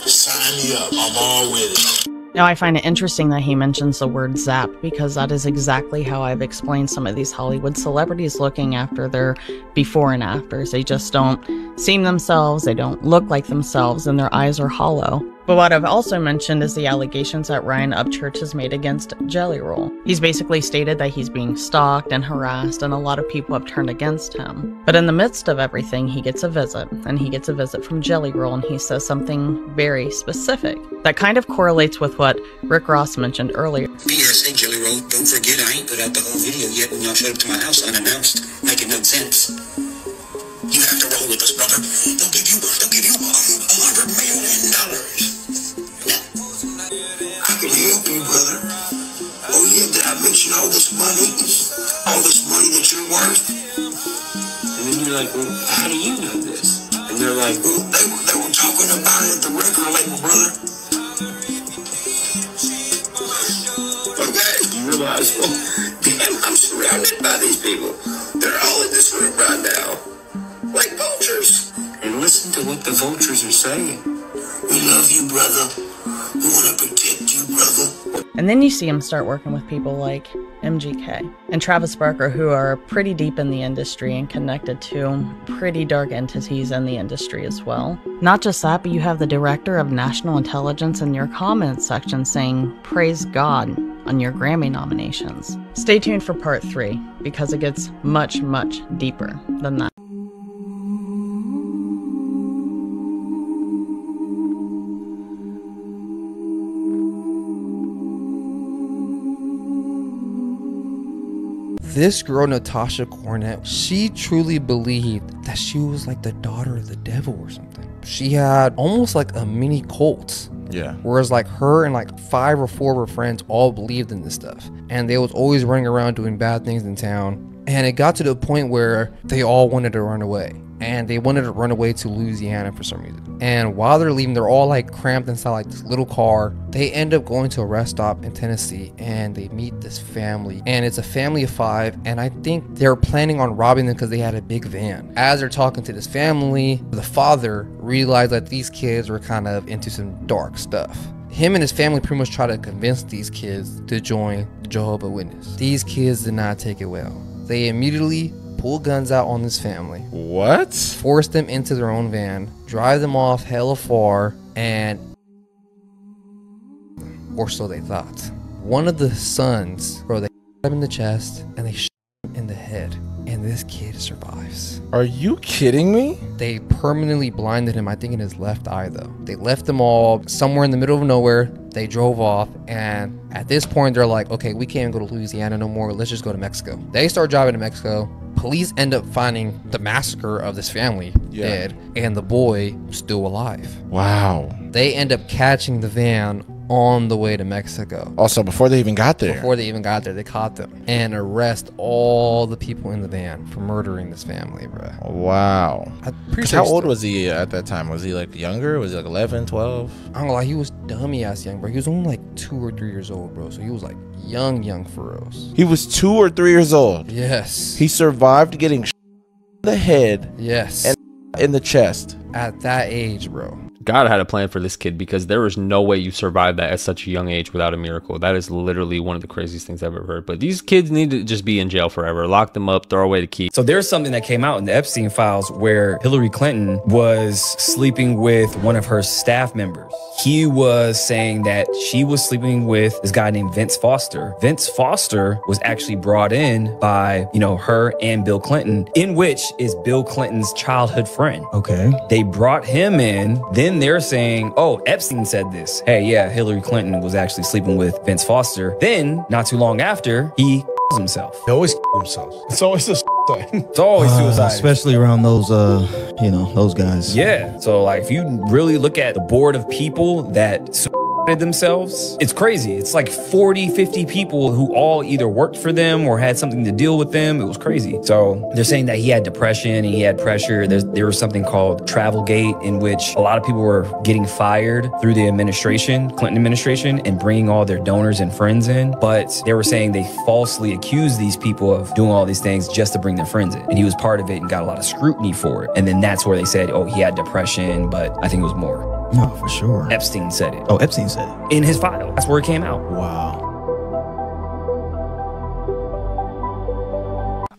sign me up. I'm all with it. Now, I find it interesting that he mentions the word zap because that is exactly how I've explained some of these Hollywood celebrities looking after their before and afters. They just don't seem themselves, they don't look like themselves, and their eyes are hollow. But what I've also mentioned is the allegations that Ryan Upchurch has made against Jelly Roll. He's basically stated that he's being stalked and harassed, and a lot of people have turned against him. But in the midst of everything, he gets a visit, and he gets a visit from Jelly Roll, and he says something very specific that kind of correlates with what Rick Ross mentioned earlier. P.S. Hey, Jelly Roll, don't forget I ain't put out the whole video yet when y'all showed up to my house unannounced, making no sense. You have to roll with us, brother. And then you're like, well, how do you know this? And they're like, well, they were talking about it at the record label, brother. Okay, you realize, well, damn, I'm surrounded by these people. They're all in this room right now, like vultures. And listen to what the vultures are saying. We love you, brother. We want to protect you, brother. And then you see him start working with people like MGK and Travis Barker, who are pretty deep in the industry and connected to pretty dark entities in the industry as well. Not just that, but you have the director of national intelligence in your comments section saying, praise God on your Grammy nominations. Stay tuned for part 3, because it gets much, much deeper than that. This girl, Natasha Cornett, she truly believed that she was like the daughter of the devil or something. She had almost like a mini cult. Yeah. Whereas like her and like 5 or 4 of her friends all believed in this stuff. And they was always running around doing bad things in town. And it got to the point where they all wanted to run away. And they wanted to run away to Louisiana for some reason. And while they're leaving, they're all like cramped inside like this little car. They end up going to a rest stop in Tennessee and they meet this family. And it's a family of 5. And I think they're planning on robbing them because they had a big van. As they're talking to this family, the father realized that these kids were kind of into some dark stuff. Him and his family pretty much try to convince these kids to join the Jehovah's Witness. These kids did not take it well. They immediately pull guns out on this family. What? Force them into their own van, drive them off hella far, and... or so they thought. One of the sons, bro, they shot him in the chest, and they shot him in the head. And this kid survives. Are you kidding me? They permanently blinded him, I think in his left eye though. They left them all somewhere in the middle of nowhere. They drove off, and at this point they're like, okay, we can't go to Louisiana no more. Let's just go to Mexico. They start driving to Mexico. Police end up finding the massacre of this family dead, and the boy still alive. Wow. They end up catching the van on the way to Mexico. Also, before they even got there. Before they even got there, they caught them and arrest all the people in the van for murdering this family, bro. Wow. How old was he at that time? Was he like younger? Was he like 11, 12? I'm gonna lie, he was dummy ass young, bro. He was only like 2 or 3 years old, bro. So he was like young for us. He was 2 or 3 years old. Yes. He survived getting shot in the head. Yes. And in the chest. At that age, bro. God had a plan for this kid, because there is no way you survive that at such a young age without a miracle. That is literally one of the craziest things I've ever heard. But these kids need to just be in jail forever. Lock them up, throw away the key. So there's something that came out in the Epstein files where Hillary Clinton was sleeping with one of her staff members. He was saying that she was sleeping with this guy named Vince Foster. Vince Foster was actually brought in by, you know, her and Bill Clinton, in which is Bill Clinton's childhood friend. Okay. They brought him in. Then they're saying, oh, Epstein said this. Hey, yeah, Hillary Clinton was actually sleeping with Vince Foster. Then, not too long after, he himself. He always himself. It's always a thing. It's always suicide. Especially around those, you know, those guys. Yeah. So, like, if you really look at the board of people that themselves, it's crazy. It's like 40, 50 people who all either worked for them or had something to deal with them. It was crazy. So they're saying that he had depression and he had pressure. There was something called Travelgate, in which a lot of people were getting fired through the administration, Clinton administration, and bringing all their donors and friends in. But they were saying they falsely accused these people of doing all these things just to bring their friends in. And he was part of it and got a lot of scrutiny for it. And then that's where they said, oh, he had depression, but I think it was more. No, for sure. Epstein said it. Oh, Epstein said it. In his file. That's where it came out. Wow.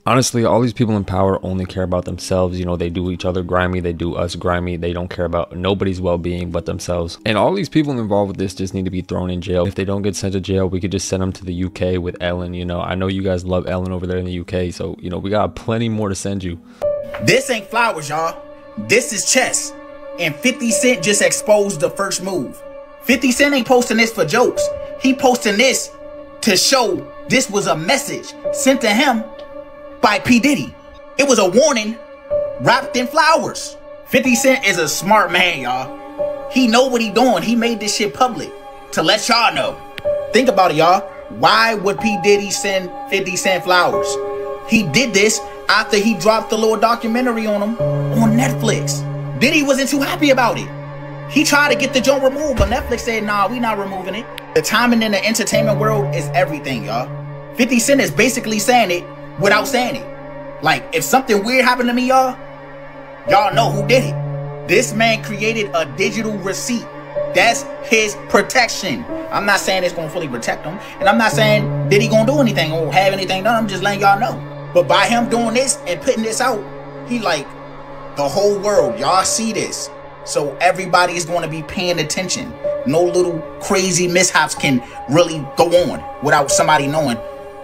Honestly, all these people in power only care about themselves. You know, they do each other grimy, they do us grimy. They don't care about nobody's well-being but themselves. And all these people involved with this just need to be thrown in jail. If they don't get sent to jail, we could just send them to the UK with Ellen. You know, I know you guys love Ellen over there in the UK, so, you know, we got plenty more to send you. This ain't flowers, y'all. This is chess. And 50 Cent just exposed the first move. 50 Cent ain't posting this for jokes. He posting this to show this was a message sent to him by P. Diddy. It was a warning wrapped in flowers. 50 Cent is a smart man, y'all. He know what he doing. He made this shit public to let y'all know. Think about it, y'all. Why would P. Diddy send 50 Cent flowers? He did this after he dropped the little documentary on him on Netflix. Diddy wasn't too happy about it. He tried to get the joint removed, but Netflix said, nah, we not removing it. The timing in the entertainment world is everything, y'all. 50 Cent is basically saying it without saying it. Like, if something weird happened to me, y'all know who did it. This man created a digital receipt. That's his protection. I'm not saying it's gonna fully protect him, and I'm not saying Diddy gonna do anything or have anything done. I'm just letting y'all know. But by him doing this and putting this out, he like, the whole world, y'all see this. So everybody is going to be paying attention. No little crazy mishaps can really go on without somebody knowing.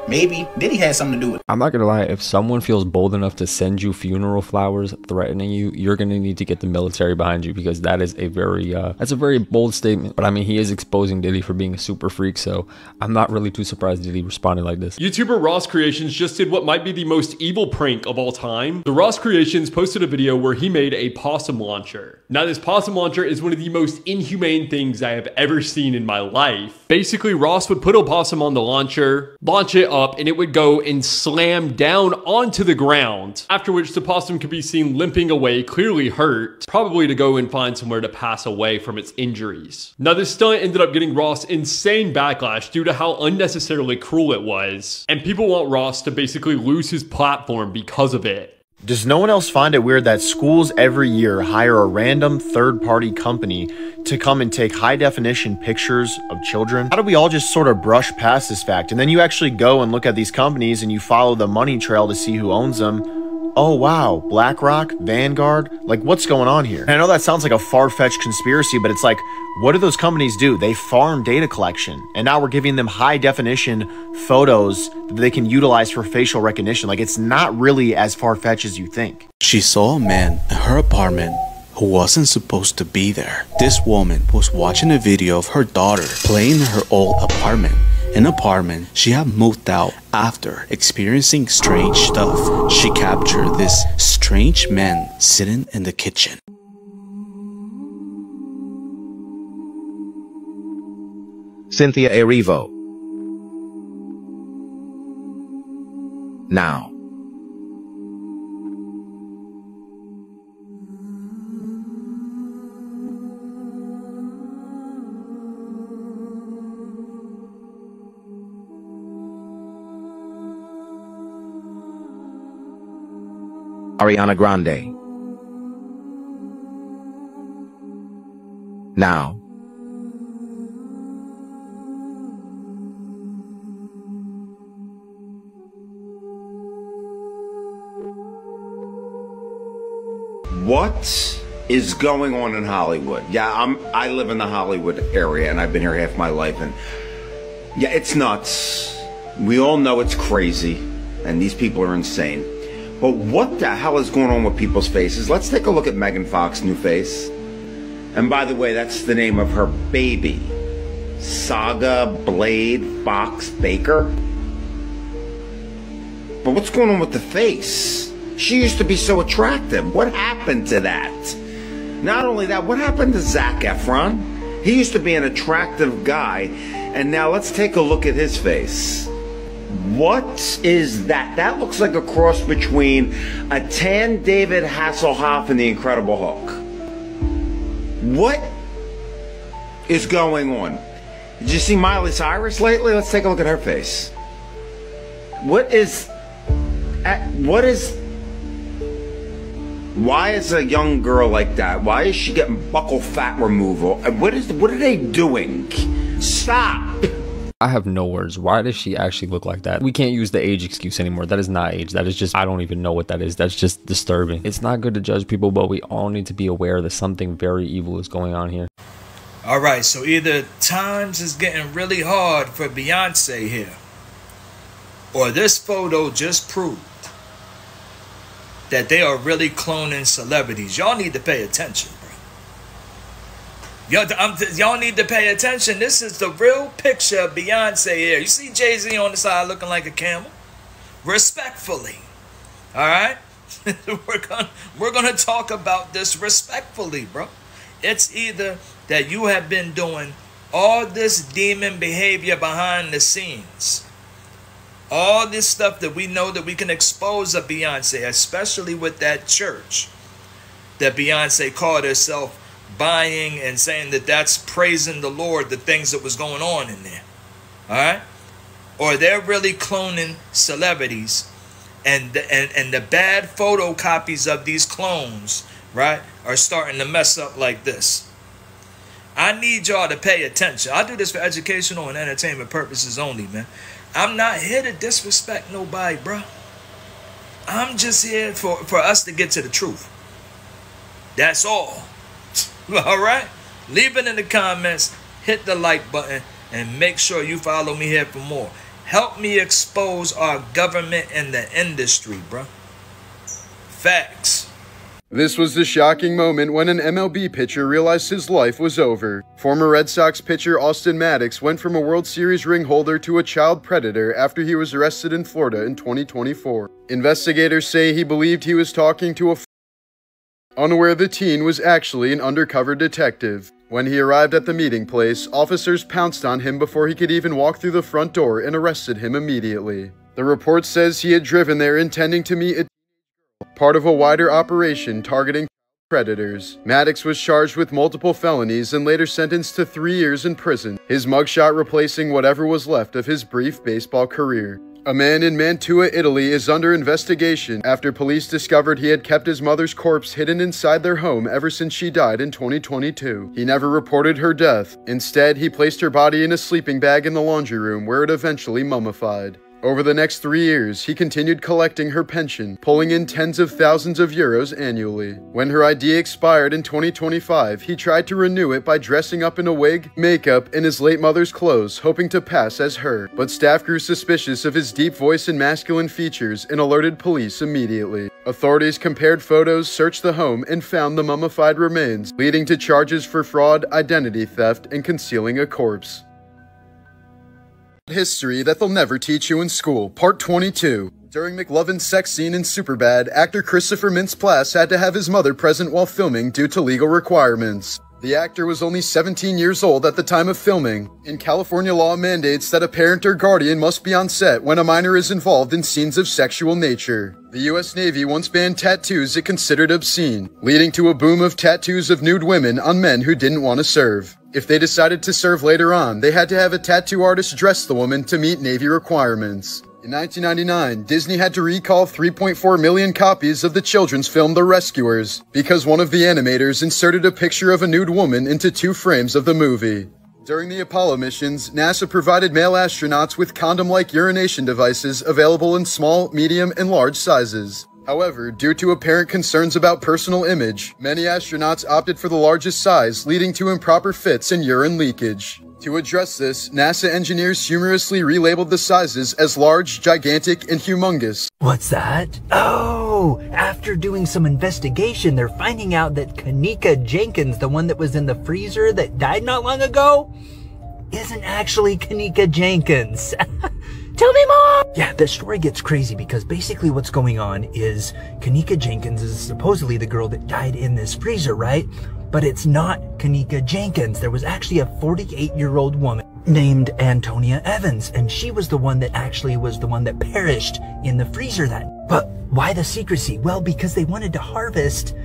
Maybe Diddy had something to do with it. I'm not gonna lie, if someone feels bold enough to send you funeral flowers threatening you, you're gonna need to get the military behind you, because that is a very that's a very bold statement. But I mean, he is exposing Diddy for being a super freak, so I'm not really too surprised Diddy responded like this. YouTuber Ross Creations just did what might be the most evil prank of all time. The Ross Creations posted a video where he made a possum launcher. Now, this possum launcher is one of the most inhumane things I have ever seen in my life. Basically, Ross would put a possum on the launcher, launch it up, and it would go and slam down onto the ground, after which the possum could be seen limping away, clearly hurt, probably to go and find somewhere to pass away from its injuries. Now, this stunt ended up getting Ross insane backlash due to how unnecessarily cruel it was, and people want Ross to basically lose his platform because of it. Does no one else find it weird that schools every year hire a random third-party company to come and take high-definition pictures of children? How do we all just sort of brush past this fact? And then you actually go and look at these companies and you follow the money trail to see who owns them. Oh wow, BlackRock, Vanguard, like what's going on here? And I know that sounds like a far-fetched conspiracy, but it's like, what do those companies do? They farm data collection, and now we're giving them high-definition photos that they can utilize for facial recognition. Like, it's not really as far-fetched as you think. She saw a man in her apartment who wasn't supposed to be there. This woman was watching a video of her daughter playing in her old apartment. An apartment she had moved out after experiencing strange stuff. She captured this strange man sitting in the kitchen. Cynthia Erivo. Now. Ariana Grande. Now. What is going on in Hollywood? Yeah, I live in the Hollywood area and I've been here half my life, and yeah, it's nuts. We all know it's crazy and these people are insane. But what the hell is going on with people's faces? Let's take a look at Megan Fox's new face. And by the way, that's the name of her baby. Saga Blade Fox Baker. But what's going on with the face? She used to be so attractive. What happened to that? Not only that, what happened to Zac Efron? He used to be an attractive guy, and now let's take a look at his face. What is that? That looks like a cross between a tan David Hasselhoff and the Incredible Hulk. What is going on? Did you see Miley Cyrus lately? Let's take a look at her face. Why is a young girl like that? Why is she getting buccal fat removal? What are they doing? Stop! I have no words. Why does she actually look like that? We can't use the age excuse anymore. That is not age. That is just, I don't even know what that is. That's just disturbing. It's not good to judge people, but we all need to be aware that something very evil is going on here. All right, so either times is getting really hard for Beyonce here, or this photo just proved that they are really cloning celebrities. Y'all need to pay attention, bro. Y'all need to pay attention. This is the real picture of Beyonce here. You see Jay-Z on the side looking like a camel? Respectfully. All right? We're gonna talk about this respectfully, bro. It's either that you have been doing all this demon behavior behind the scenes, All this stuff that we know that we can expose of Beyonce, especially with that church that Beyonce called herself buying and saying that that's praising the Lord, the things that was going on in there. All right? Or they're really cloning celebrities, and the bad photocopies of these clones, right, are starting to mess up like this. I need y'all to pay attention. I do this for educational and entertainment purposes only, man. I'm not here to disrespect nobody, bro. I'm just here for us to get to the truth. That's all. All right? Leave it in the comments. Hit the like button. And make sure you follow me here for more. Help me expose our government and the industry, bro. Facts. This was the shocking moment when an MLB pitcher realized his life was over. Former Red Sox pitcher Austin Maddox went from a World Series ring holder to a child predator after he was arrested in Florida in 2024. Investigators say he believed he was talking to a unaware the teen was actually an undercover detective. When he arrived at the meeting place, officers pounced on him before he could even walk through the front door and arrested him immediately. The report says he had driven there intending to meet a part of a wider operation targeting predators. Maddox was charged with multiple felonies and later sentenced to 3 years in prison, his mugshot replacing whatever was left of his brief baseball career. A man in Mantua, Italy is under investigation after police discovered he had kept his mother's corpse hidden inside their home ever since she died in 2022. He never reported her death. Instead, he placed her body in a sleeping bag in the laundry room where it eventually mummified. Over the next 3 years, he continued collecting her pension, pulling in tens of thousands of euros annually. When her ID expired in 2025, he tried to renew it by dressing up in a wig, makeup, and his late mother's clothes, hoping to pass as her. But staff grew suspicious of his deep voice and masculine features and alerted police immediately. Authorities compared photos, searched the home, and found the mummified remains, leading to charges for fraud, identity theft, and concealing a corpse. History that they'll never teach you in school, Part 22. During McLovin's sex scene in Superbad, actor Christopher Mintz-Plasse had to have his mother present while filming due to legal requirements. The actor was only 17 years old at the time of filming. In California law mandates that a parent or guardian must be on set when a minor is involved in scenes of sexual nature. The U.S. Navy once banned tattoos it considered obscene, leading to a boom of tattoos of nude women on men who didn't want to serve. If they decided to serve later on, they had to have a tattoo artist dress the woman to meet Navy requirements. In 1999, Disney had to recall 3.4 million copies of the children's film The Rescuers because one of the animators inserted a picture of a nude woman into 2 frames of the movie. During the Apollo missions, NASA provided male astronauts with condom-like urination devices available in small, medium, and large sizes. However, due to apparent concerns about personal image, many astronauts opted for the largest size, leading to improper fits and urine leakage. To address this, NASA engineers humorously relabeled the sizes as large, gigantic, and humongous. What's that? Oh, after doing some investigation, they're finding out that Kanika Jenkins, the one that was in the freezer that died not long ago, isn't actually Kanika Jenkins. Tell me more! Yeah, the story gets crazy because basically what's going on is Kanika Jenkins is supposedly the girl that died in this freezer, right? But it's not Kanika Jenkins. There was actually a 48-year-old woman named Antonia Evans, and she was the one that actually was the one that perished in the freezer then. But why the secrecy? Well, because they wanted to harvest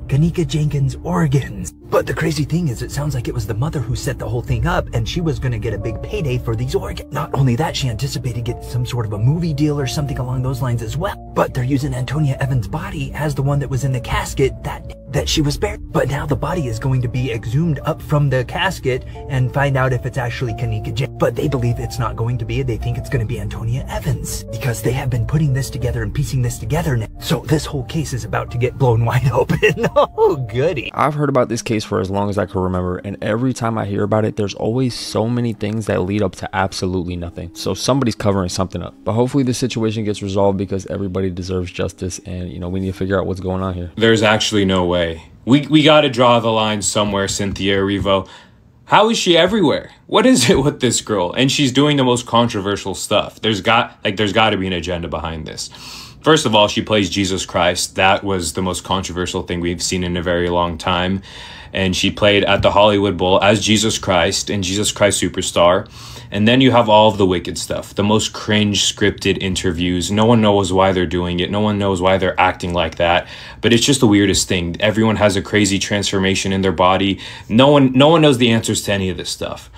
Kanika Jenkins' organs. But the crazy thing is, it sounds like it was the mother who set the whole thing up, and she was going to get a big payday for these organs. Not only that, she anticipated getting some sort of a movie deal or something along those lines as well. But they're using Antonia Evans' body as the one that was in the casket that she was buried. But now the body is going to be exhumed up from the casket and find out if it's actually Kanika Jenkins. But they believe it's not going to be. They think it's going to be Antonia Evans because they have been putting this together and piecing this together now. So this whole case is about to get blown wide open. Oh, goody. I've heard about this case for as long as I can remember, and every time I hear about it, there's always so many things that lead up to absolutely nothing. So somebody's covering something up. But hopefully the situation gets resolved because everybody deserves justice, and you know, we need to figure out what's going on here. There's actually no way. We got to draw the line somewhere, Cynthia Erivo. How is she everywhere? What is it with this girl? And she's doing the most controversial stuff. There's got to be an agenda behind this. First of all, she plays Jesus Christ. That was the most controversial thing we've seen in a very long time. And she played at the Hollywood Bowl as Jesus Christ and Jesus Christ Superstar. And then you have all of the wicked stuff, the most cringe scripted interviews. No one knows why they're doing it. No one knows why they're acting like that. But it's just the weirdest thing. Everyone has a crazy transformation in their body. No one knows the answers to any of this stuff.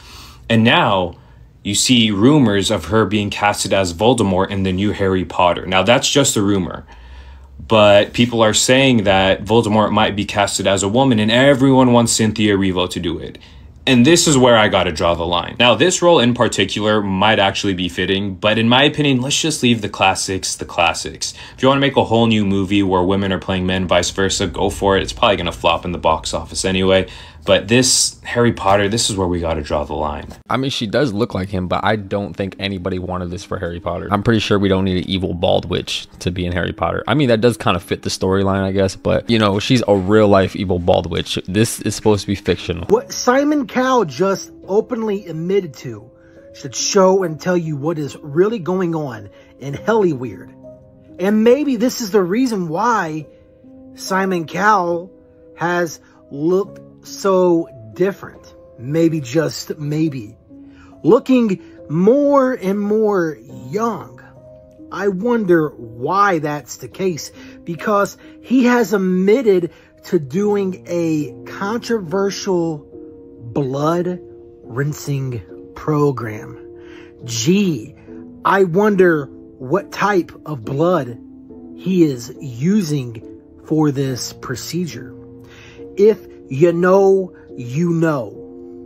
And now you see rumors of her being casted as Voldemort in the new Harry Potter. Now that's just a rumor. But people are saying that Voldemort might be casted as a woman, and everyone wants Cynthia Erivo to do it. And this is where I gotta draw the line. Now, this role in particular might actually be fitting, but in my opinion, let's just leave the classics the classics. If you want to make a whole new movie where women are playing men, vice versa, go for it. It's probably gonna flop in the box office anyway. But this Harry Potter, this is where we gotta draw the line. I mean, she does look like him, but I don't think anybody wanted this for Harry Potter. I'm pretty sure we don't need an evil bald witch to be in Harry Potter. I mean, that does kind of fit the storyline, I guess, but you know, she's a real life evil bald witch. This is supposed to be fictional. What Simon Cowell just openly admitted to should show and tell you what is really going on in Hollywood. And maybe this is the reason why Simon Cowell has looked so different. Maybe, just maybe, looking more and more young. I wonder why that's the case, because he has admitted to doing a controversial blood rinsing program. Gee, I wonder what type of blood he is using for this procedure. If you know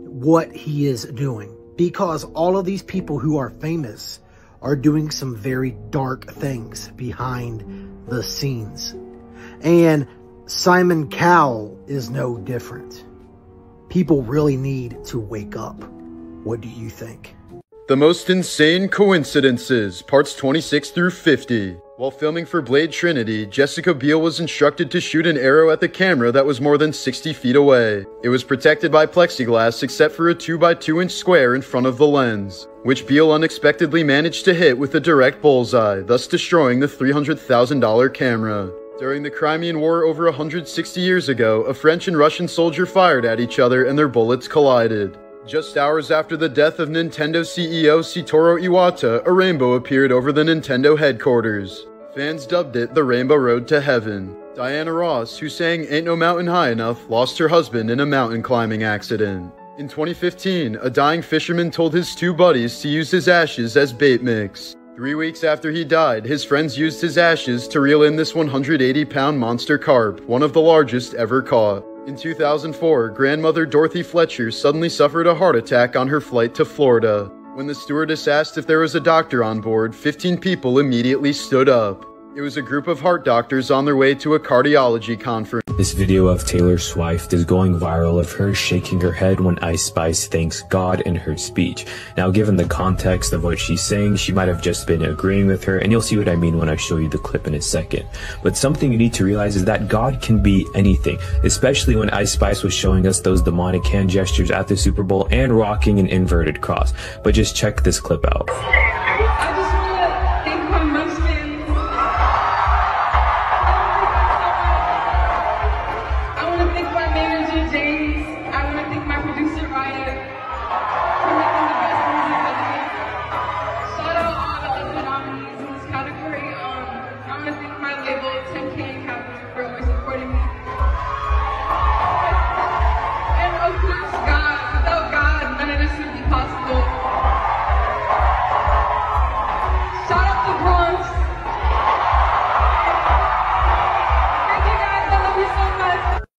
what he is doing, because all of these people who are famous are doing some very dark things behind the scenes. And Simon Cowell is no different. People really need to wake up. What do you think? The Most Insane Coincidences, parts 26 through 50. While filming for Blade Trinity, Jessica Biel was instructed to shoot an arrow at the camera that was more than 60 feet away. It was protected by plexiglass except for a 2x2-inch square in front of the lens, which Biel unexpectedly managed to hit with a direct bullseye, thus destroying the $300,000 camera. During the Crimean War over 160 years ago, a French and Russian soldier fired at each other and their bullets collided. Just hours after the death of Nintendo CEO Satoru Iwata, a rainbow appeared over the Nintendo headquarters. Fans dubbed it the Rainbow Road to Heaven. Diana Ross, who sang Ain't No Mountain High Enough, lost her husband in a mountain climbing accident. In 2015, a dying fisherman told his two buddies to use his ashes as bait mix. 3 weeks after he died, his friends used his ashes to reel in this 180-pound monster carp, one of the largest ever caught. In 2004, grandmother Dorothy Fletcher suddenly suffered a heart attack on her flight to Florida. When the stewardess asked if there was a doctor on board, 15 people immediately stood up. It was a group of heart doctors on their way to a cardiology conference. This video of Taylor Swift is going viral of her shaking her head when Ice Spice thanks God in her speech. Now, given the context of what she's saying, she might have just been agreeing with her, and you'll see what I mean when I show you the clip in a second. But something you need to realize is that God can be anything, especially when Ice Spice was showing us those demonic hand gestures at the Super Bowl and rocking an inverted cross. But just check this clip out.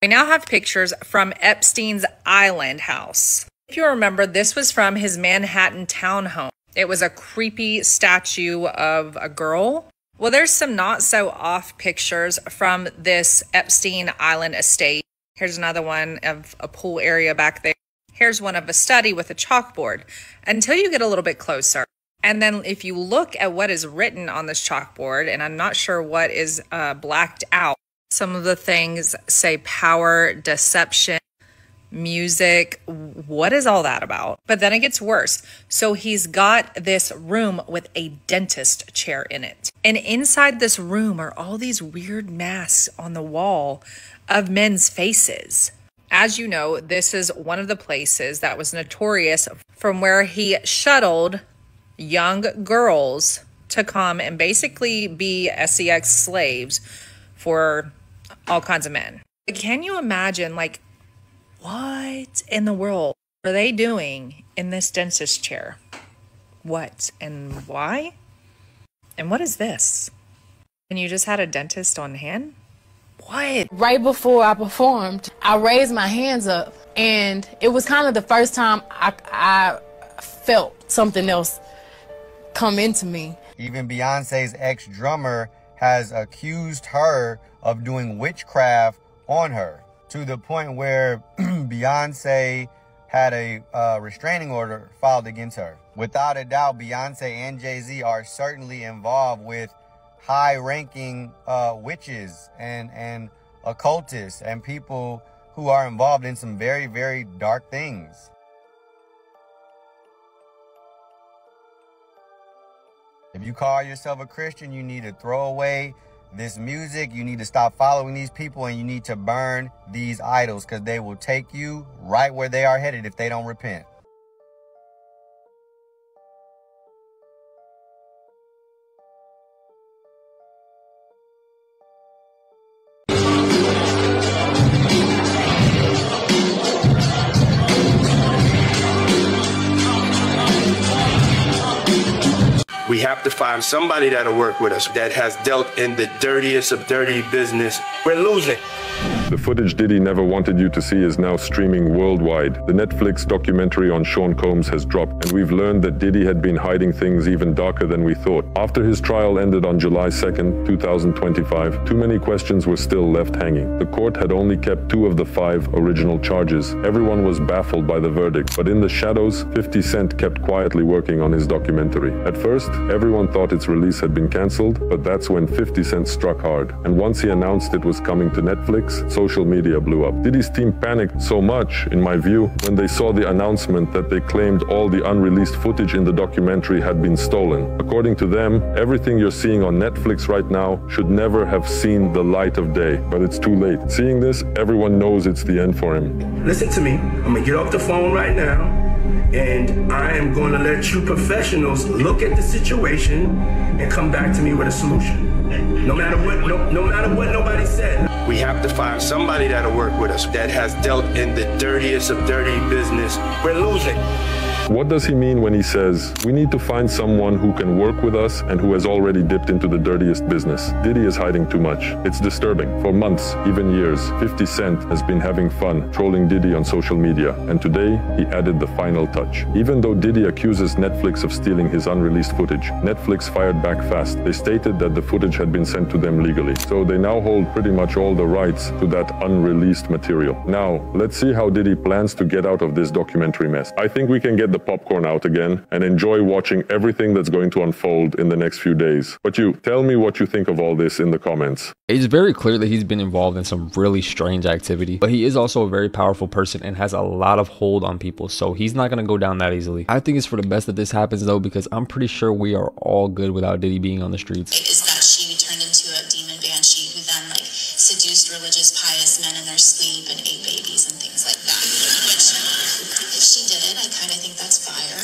We now have pictures from Epstein's Island house. If you remember, this was from his Manhattan townhome. It was a creepy statue of a girl. Well, there's some not so off pictures from this Epstein Island estate. Here's another one of a pool area back there. Here's one of a study with a chalkboard until you get a little bit closer. And then if you look at what is written on this chalkboard, and I'm not sure what is blacked out, some of the things say power, deception, music. What is all that about? But then it gets worse. So he's got this room with a dentist chair in it. And inside this room are all these weird masks on the wall of men's faces. As you know, this is one of the places that was notorious from where he shuttled young girls to come and basically be sex slaves for all kinds of men. Can you imagine, like, what in the world are they doing in this dentist chair? What and why? And what is this? And you just had a dentist on hand? What? Right before I performed, I raised my hands up, and it was kind of the first time I felt something else come into me. Even Beyonce's ex-drummer has accused her of doing witchcraft on her, to the point where Beyonce had a restraining order filed against her. Without a doubt, Beyonce and Jay-Z are certainly involved with high-ranking witches and occultists and people who are involved in some very, very dark things. If you call yourself a Christian, you need to throw away this music, you need to stop following these people, and you need to burn these idols, because they will take you right where they are headed if they don't repent. We have to find somebody that'll work with us that has dealt in the dirtiest of dirty business. We're losing. The footage Diddy never wanted you to see is now streaming worldwide. The Netflix documentary on Sean Combs has dropped, and we've learned that Diddy had been hiding things even darker than we thought. After his trial ended on July 2nd, 2025, too many questions were still left hanging. The court had only kept 2 of the 5 original charges. Everyone was baffled by the verdict, but in the shadows, 50 Cent kept quietly working on his documentary. At first, everyone thought its release had been cancelled, but that's when 50 Cent struck hard. And once he announced it was coming to Netflix, social media blew up. Diddy's team panicked so much, in my view, when they saw the announcement that they claimed all the unreleased footage in the documentary had been stolen. According to them, everything you're seeing on Netflix right now should never have seen the light of day, but it's too late. Seeing this, everyone knows it's the end for him. Listen to me. I'm gonna get off the phone right now, and I am going to let you professionals look at the situation and come back to me with a solution. No matter what, no matter what nobody said. We have to find somebody that'll work with us that has dealt in the dirtiest of dirty business. We're losing. What does he mean when he says, we need to find someone who can work with us and who has already dipped into the dirtiest business? Diddy is hiding too much. It's disturbing. For months, even years, 50 Cent has been having fun trolling Diddy on social media, and today he added the final touch. Even though Diddy accuses Netflix of stealing his unreleased footage, Netflix fired back fast. They stated that the footage had been sent to them legally, so they now hold pretty much all the rights to that unreleased material. Now, let's see how Diddy plans to get out of this documentary mess. I think we can get the popcorn out again and enjoy watching everything that's going to unfold in the next few days. But you, tell me what you think of all this in the comments. It's very clear that he's been involved in some really strange activity, but he is also a very powerful person and has a lot of hold on people, so he's not going to go down that easily. I think it's for the best that this happens though, because I'm pretty sure we are all good without Diddy being on the streets. Is that she turned into a demon banshee who then like seduced religious pious men in their sleep and ate babies and things like that. Which, if she did it, I kind of think that's fire.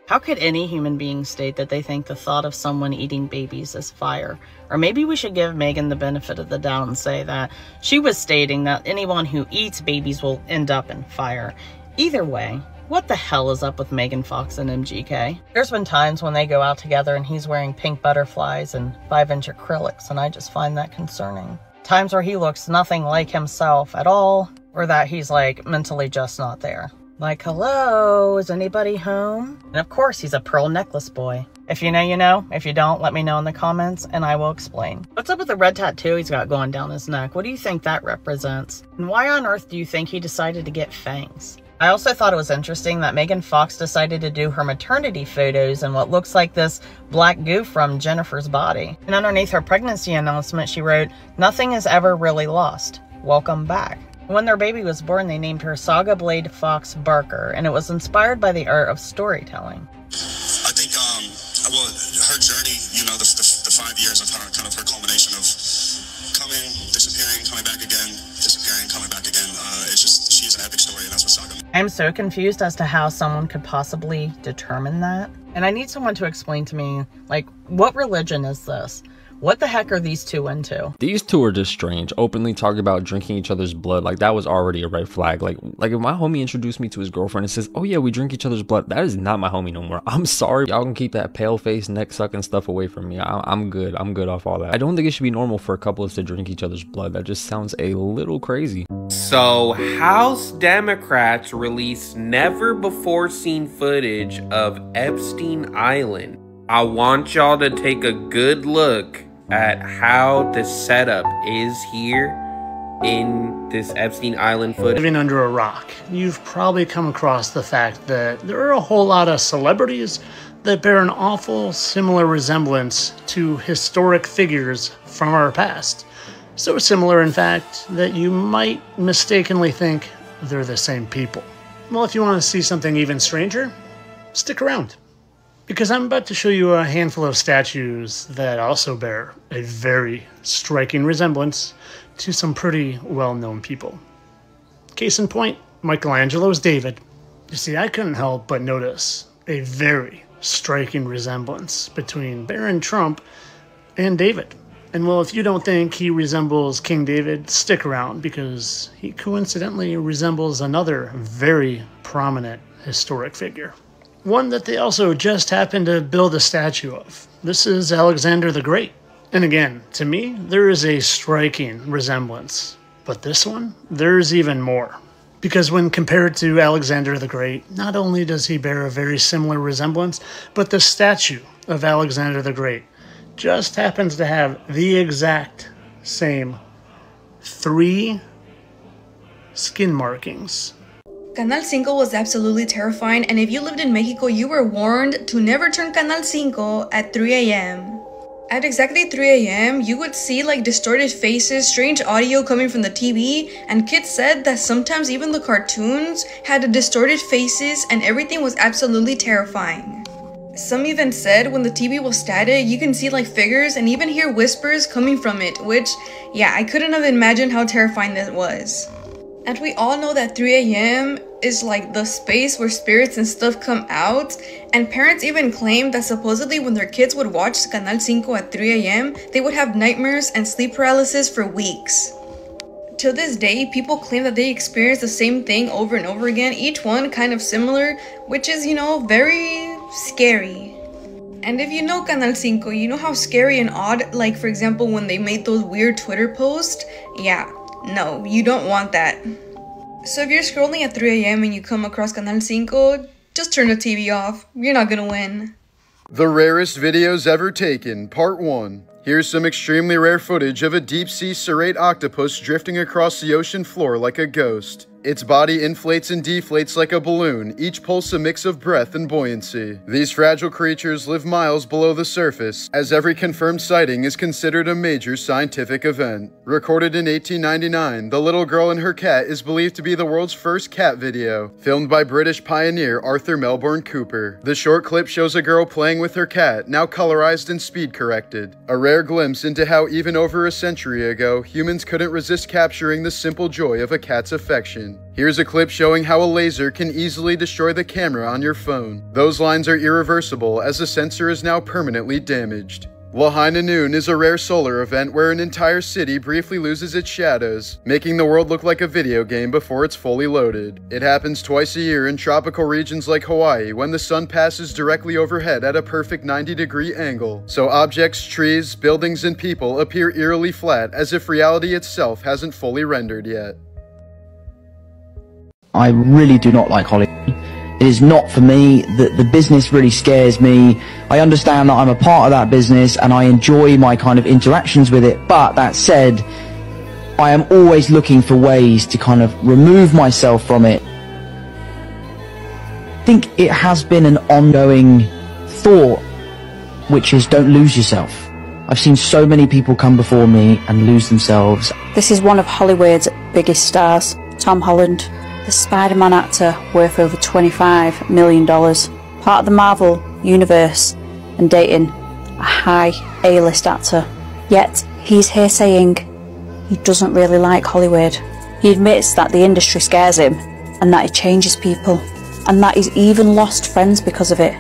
How could any human being state that they think the thought of someone eating babies is fire? Or maybe we should give Megan the benefit of the doubt and say that she was stating that anyone who eats babies will end up in fire. Either way, what the hell is up with Megan Fox and MGK? There's been times when they go out together and he's wearing pink butterflies and 5-inch acrylics, and I just find that concerning. Times where he looks nothing like himself at all, or that he's like mentally just not there. Like, hello, is anybody home? And of course he's a pearl necklace boy. If you know, you know. If you don't, let me know in the comments and I will explain. What's up with the red tattoo he's got going down his neck? What do you think that represents? And why on earth do you think he decided to get fangs? I also thought it was interesting that Megan Fox decided to do her maternity photos in what looks like this black goo from Jennifer's body. And underneath her pregnancy announcement, she wrote, "Nothing is ever really lost. Welcome back." When their baby was born, they named her Saga Blade Fox Barker, and it was inspired by the art of storytelling. I think, well, her journey, you know, the 5 years of her, kind of her culmination of coming, disappearing, coming back again, disappearing, coming back again. It's just, she's an epic story, and that's what Saga. I'm so confused as to how someone could possibly determine that. And I need someone to explain to me, like, what religion is this? What the heck are these two into? These two are just strange. Openly talking about drinking each other's blood. Like, that was already a red flag. Like if my homie introduced me to his girlfriend and says, oh yeah, we drink each other's blood, that is not my homie no more. I'm sorry. Y'all can keep that pale face, neck sucking stuff away from me. I'm good. I'm good off all that. I don't think it should be normal for couples to drink each other's blood. That just sounds a little crazy. So, House Democrats released never before seen footage of Epstein Island. I want y'all to take a good look at how the setup is here in this Epstein Island footage. Living under a rock, you've probably come across the fact that there are a whole lot of celebrities that bear an awful similar resemblance to historic figures from our past. So similar, in fact, that you might mistakenly think they're the same people. Well, if you want to see something even stranger, stick around, because I'm about to show you a handful of statues that also bear a very striking resemblance to some pretty well-known people. Case in point, Michelangelo's David. You see, I couldn't help but notice a very striking resemblance between Baron Trump and David. And well, if you don't think he resembles King David, stick around, because he coincidentally resembles another very prominent historic figure. One that they also just happened to build a statue of. This is Alexander the Great. And again, to me, there is a striking resemblance. But this one, there's even more. Because when compared to Alexander the Great, not only does he bear a very similar resemblance, but the statue of Alexander the Great just happens to have the exact same 3 skin markings. Canal 5 was absolutely terrifying, and if you lived in Mexico, you were warned to never turn Canal 5 at 3 a.m. At exactly 3 a.m., you would see like distorted faces, strange audio coming from the TV, and kids said that sometimes even the cartoons had distorted faces and everything was absolutely terrifying. Some even said when the TV was static, you can see like figures and even hear whispers coming from it, which, yeah, I couldn't have imagined how terrifying that was. And we all know that 3 a.m. is like the space where spirits and stuff come out, and parents even claim that supposedly when their kids would watch Canal 5 at 3 a.m., they would have nightmares and sleep paralysis for weeks. To this day, people claim that they experience the same thing over and over again, each one kind of similar, which is, you know, very scary. And if you know Canal 5, you know how scary and odd, like for example when they made those weird Twitter posts? Yeah, no, you don't want that. So if you're scrolling at 3 a.m. and you come across Canal 5, just turn the TV off. You're not gonna win. The rarest videos ever taken, part 1. Here's some extremely rare footage of a deep-sea serrate octopus drifting across the ocean floor like a ghost. Its body inflates and deflates like a balloon, each pulse a mix of breath and buoyancy. These fragile creatures live miles below the surface, as every confirmed sighting is considered a major scientific event. Recorded in 1899, the little girl and her cat is believed to be the world's first cat video, filmed by British pioneer Arthur Melbourne Cooper. The short clip shows a girl playing with her cat, now colorized and speed corrected. A rare glimpse into how even over a century ago, humans couldn't resist capturing the simple joy of a cat's affection. Here's a clip showing how a laser can easily destroy the camera on your phone. Those lines are irreversible as the sensor is now permanently damaged. Lahaina Noon is a rare solar event where an entire city briefly loses its shadows, making the world look like a video game before it's fully loaded. It happens twice a year in tropical regions like Hawaii when the sun passes directly overhead at a perfect 90-degree angle, so objects, trees, buildings, and people appear eerily flat as if reality itself hasn't fully rendered yet. I really do not like Hollywood. It is not for me. The business really scares me. I understand that I'm a part of that business and I enjoy my kind of interactions with it. But that said, I am always looking for ways to kind of remove myself from it. I think it has been an ongoing thought, which is don't lose yourself. I've seen so many people come before me and lose themselves. This is one of Hollywood's biggest stars, Tom Holland. The Spider-Man actor worth over $25 million, part of the Marvel universe and dating a high A-list actor. Yet, he's here saying he doesn't really like Hollywood. He admits that the industry scares him, and that it changes people, and that he's even lost friends because of it.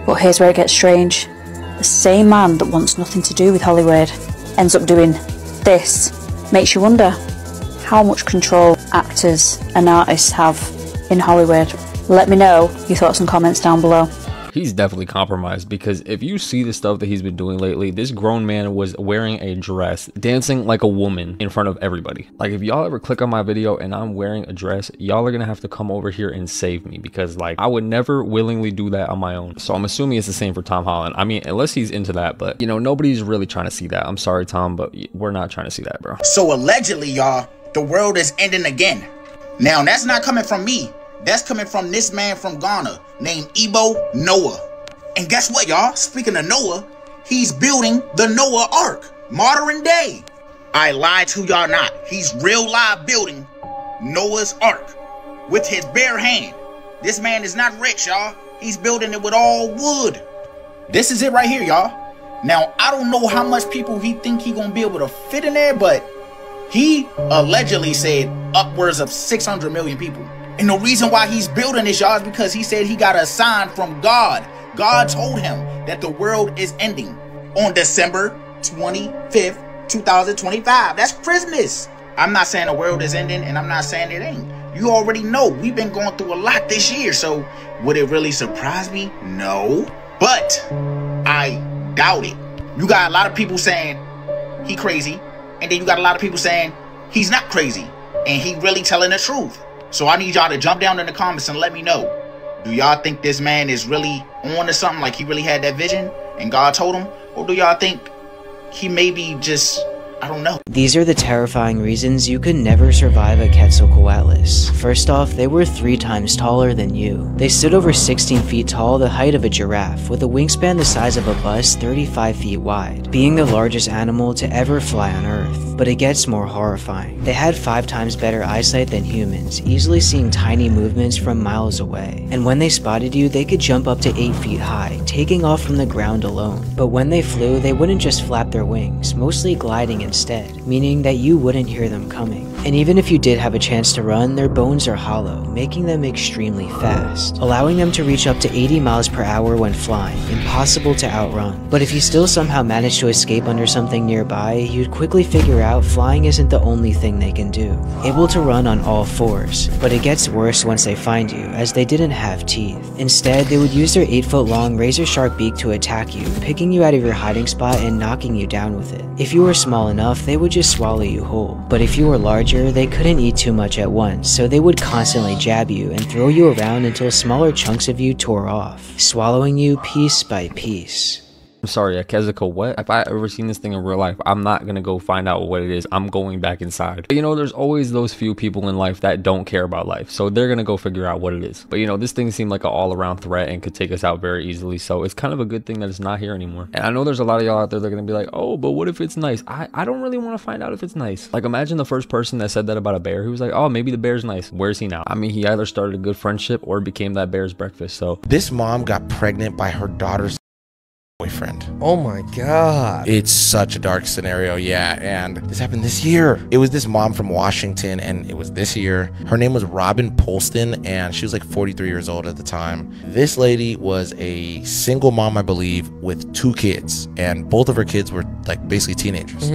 But here's where it gets strange. The same man that wants nothing to do with Hollywood ends up doing this. Makes you wonder how much control actors and artists have in Hollywood. Let me know your thoughts and comments down below. He's definitely compromised, because if you see the stuff that he's been doing lately, this grown man was wearing a dress, dancing like a woman in front of everybody. Like, if y'all ever click on my video and I'm wearing a dress, y'all are gonna have to come over here and save me, because like, I would never willingly do that on my own. So I'm assuming it's the same for Tom Holland. I mean, unless he's into that, but you know, nobody's really trying to see that. I'm sorry, Tom, but we're not trying to see that, bro. So allegedly, y'all, the world is ending again. Now, that's not coming from me. That's coming from this man from Ghana named Igbo Noah. And guess what, y'all? Speaking of Noah, he's building the Noah Ark, modern day. I lied to y'all not. He's real live building Noah's Ark with his bare hand. This man is not rich, y'all. He's building it with all wood. This is it right here, y'all. Now, I don't know how much people he think he gonna be able to fit in there, but he allegedly said upwards of 600 million people. And the reason why he's building this, y'all, is because he said he got a sign from God. God told him that the world is ending on December 25th, 2025. That's Christmas. I'm not saying the world is ending, and I'm not saying it ain't. You already know we've been going through a lot this year, so would it really surprise me? No. But I doubt it. You got a lot of people saying he crazy, and then you got a lot of people saying he's not crazy, and he really telling the truth. So I need y'all to jump down in the comments and let me know. Do y'all think this man is really on to something, like he really had that vision and God told him? Or do y'all think he maybe just, I don't know. These are the terrifying reasons you could never survive a Quetzalcoatlus. First off, they were 3 times taller than you. They stood over 16 feet tall, the height of a giraffe, with a wingspan the size of a bus 35 feet wide, being the largest animal to ever fly on Earth. But it gets more horrifying. They had 5 times better eyesight than humans, easily seeing tiny movements from miles away. And when they spotted you, they could jump up to 8 feet high, taking off from the ground alone. But when they flew, they wouldn't just flap their wings, mostly gliding instead, meaning that you wouldn't hear them coming. And even if you did have a chance to run, their bones are hollow, making them extremely fast, allowing them to reach up to 80 miles per hour when flying, impossible to outrun. But if you still somehow manage to escape under something nearby, you'd quickly figure out flying isn't the only thing they can do. Able to run on all 4s, but it gets worse once they find you, as they didn't have teeth. Instead, they would use their 8-foot-long razor-sharp beak to attack you, picking you out of your hiding spot and knocking you down with it. If you were small enough, they would just swallow you whole. But if you were larger, they couldn't eat too much at once, so they would constantly jab you and throw you around until smaller chunks of you tore off, swallowing you piece by piece. I'm sorry, a Quetzalcoatl what? If I ever seen this thing in real life, I'm not gonna go find out what it is. I'm going back inside. But, you know, there's always those few people in life that don't care about life, so they're gonna go figure out what it is. But you know, this thing seemed like an all-around threat and could take us out very easily, so it's kind of a good thing that it's not here anymore. And I know there's a lot of y'all out there that are gonna be like, oh, but what if it's nice? I don't really want to find out if it's nice. Like, imagine the first person that said that about a bear. He was like, oh, maybe the bear's nice. Where's he now? I mean, he either started a good friendship or became that bear's breakfast. So this mom got pregnant by her daughter's boyfriend. Oh my god. It's such a dark scenario, yeah, and this happened this year. It was this mom from Washington, and it was this year. Her name was Robin Polston, and she was like 43 years old at the time. This lady was a single mom, I believe, with 2 kids, and both of her kids were like basically teenagers.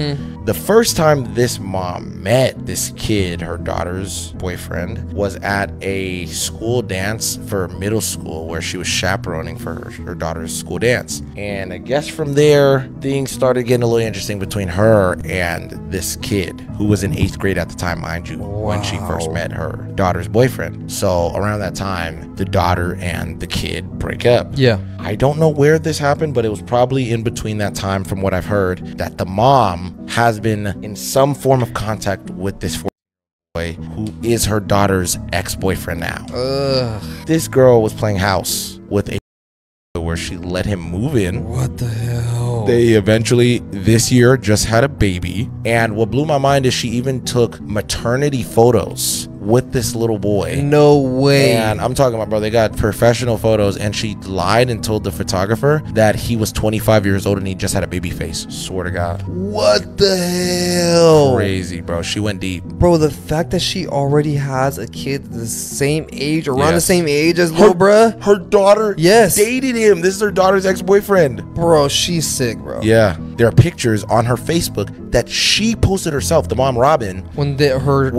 The first time this mom met this kid, her daughter's boyfriend, was at a school dance for middle school where she was chaperoning for her daughter's school dance. And I guess from there, things started getting a little interesting between her and this kid, who was in 8th grade at the time, mind you, when she first met her daughter's boyfriend. So around that time, the daughter and the kid break up. Yeah. I don't know where this happened, but it was probably in between that time, from what I've heard, that the mom has been in some form of contact with this boy who is her daughter's ex-boyfriend now. This girl was playing house with a where she let him move in. What the hell? They eventually this year just had a baby, and what blew my mind is she even took maternity photos with this little boy. No way. And I'm talking about, bro, they got professional photos, and she lied and told the photographer that he was 25 years old and he just had a baby face. Swear to God. What the hell? Crazy, bro. She went deep. Bro, the fact that she already has a kid the same age, around the same age as little bruh. Her daughter yes. dated him. This is her daughter's ex-boyfriend. Bro, she's sick, bro. Yeah. There are pictures on her Facebook that she posted herself, the mom Robin, when her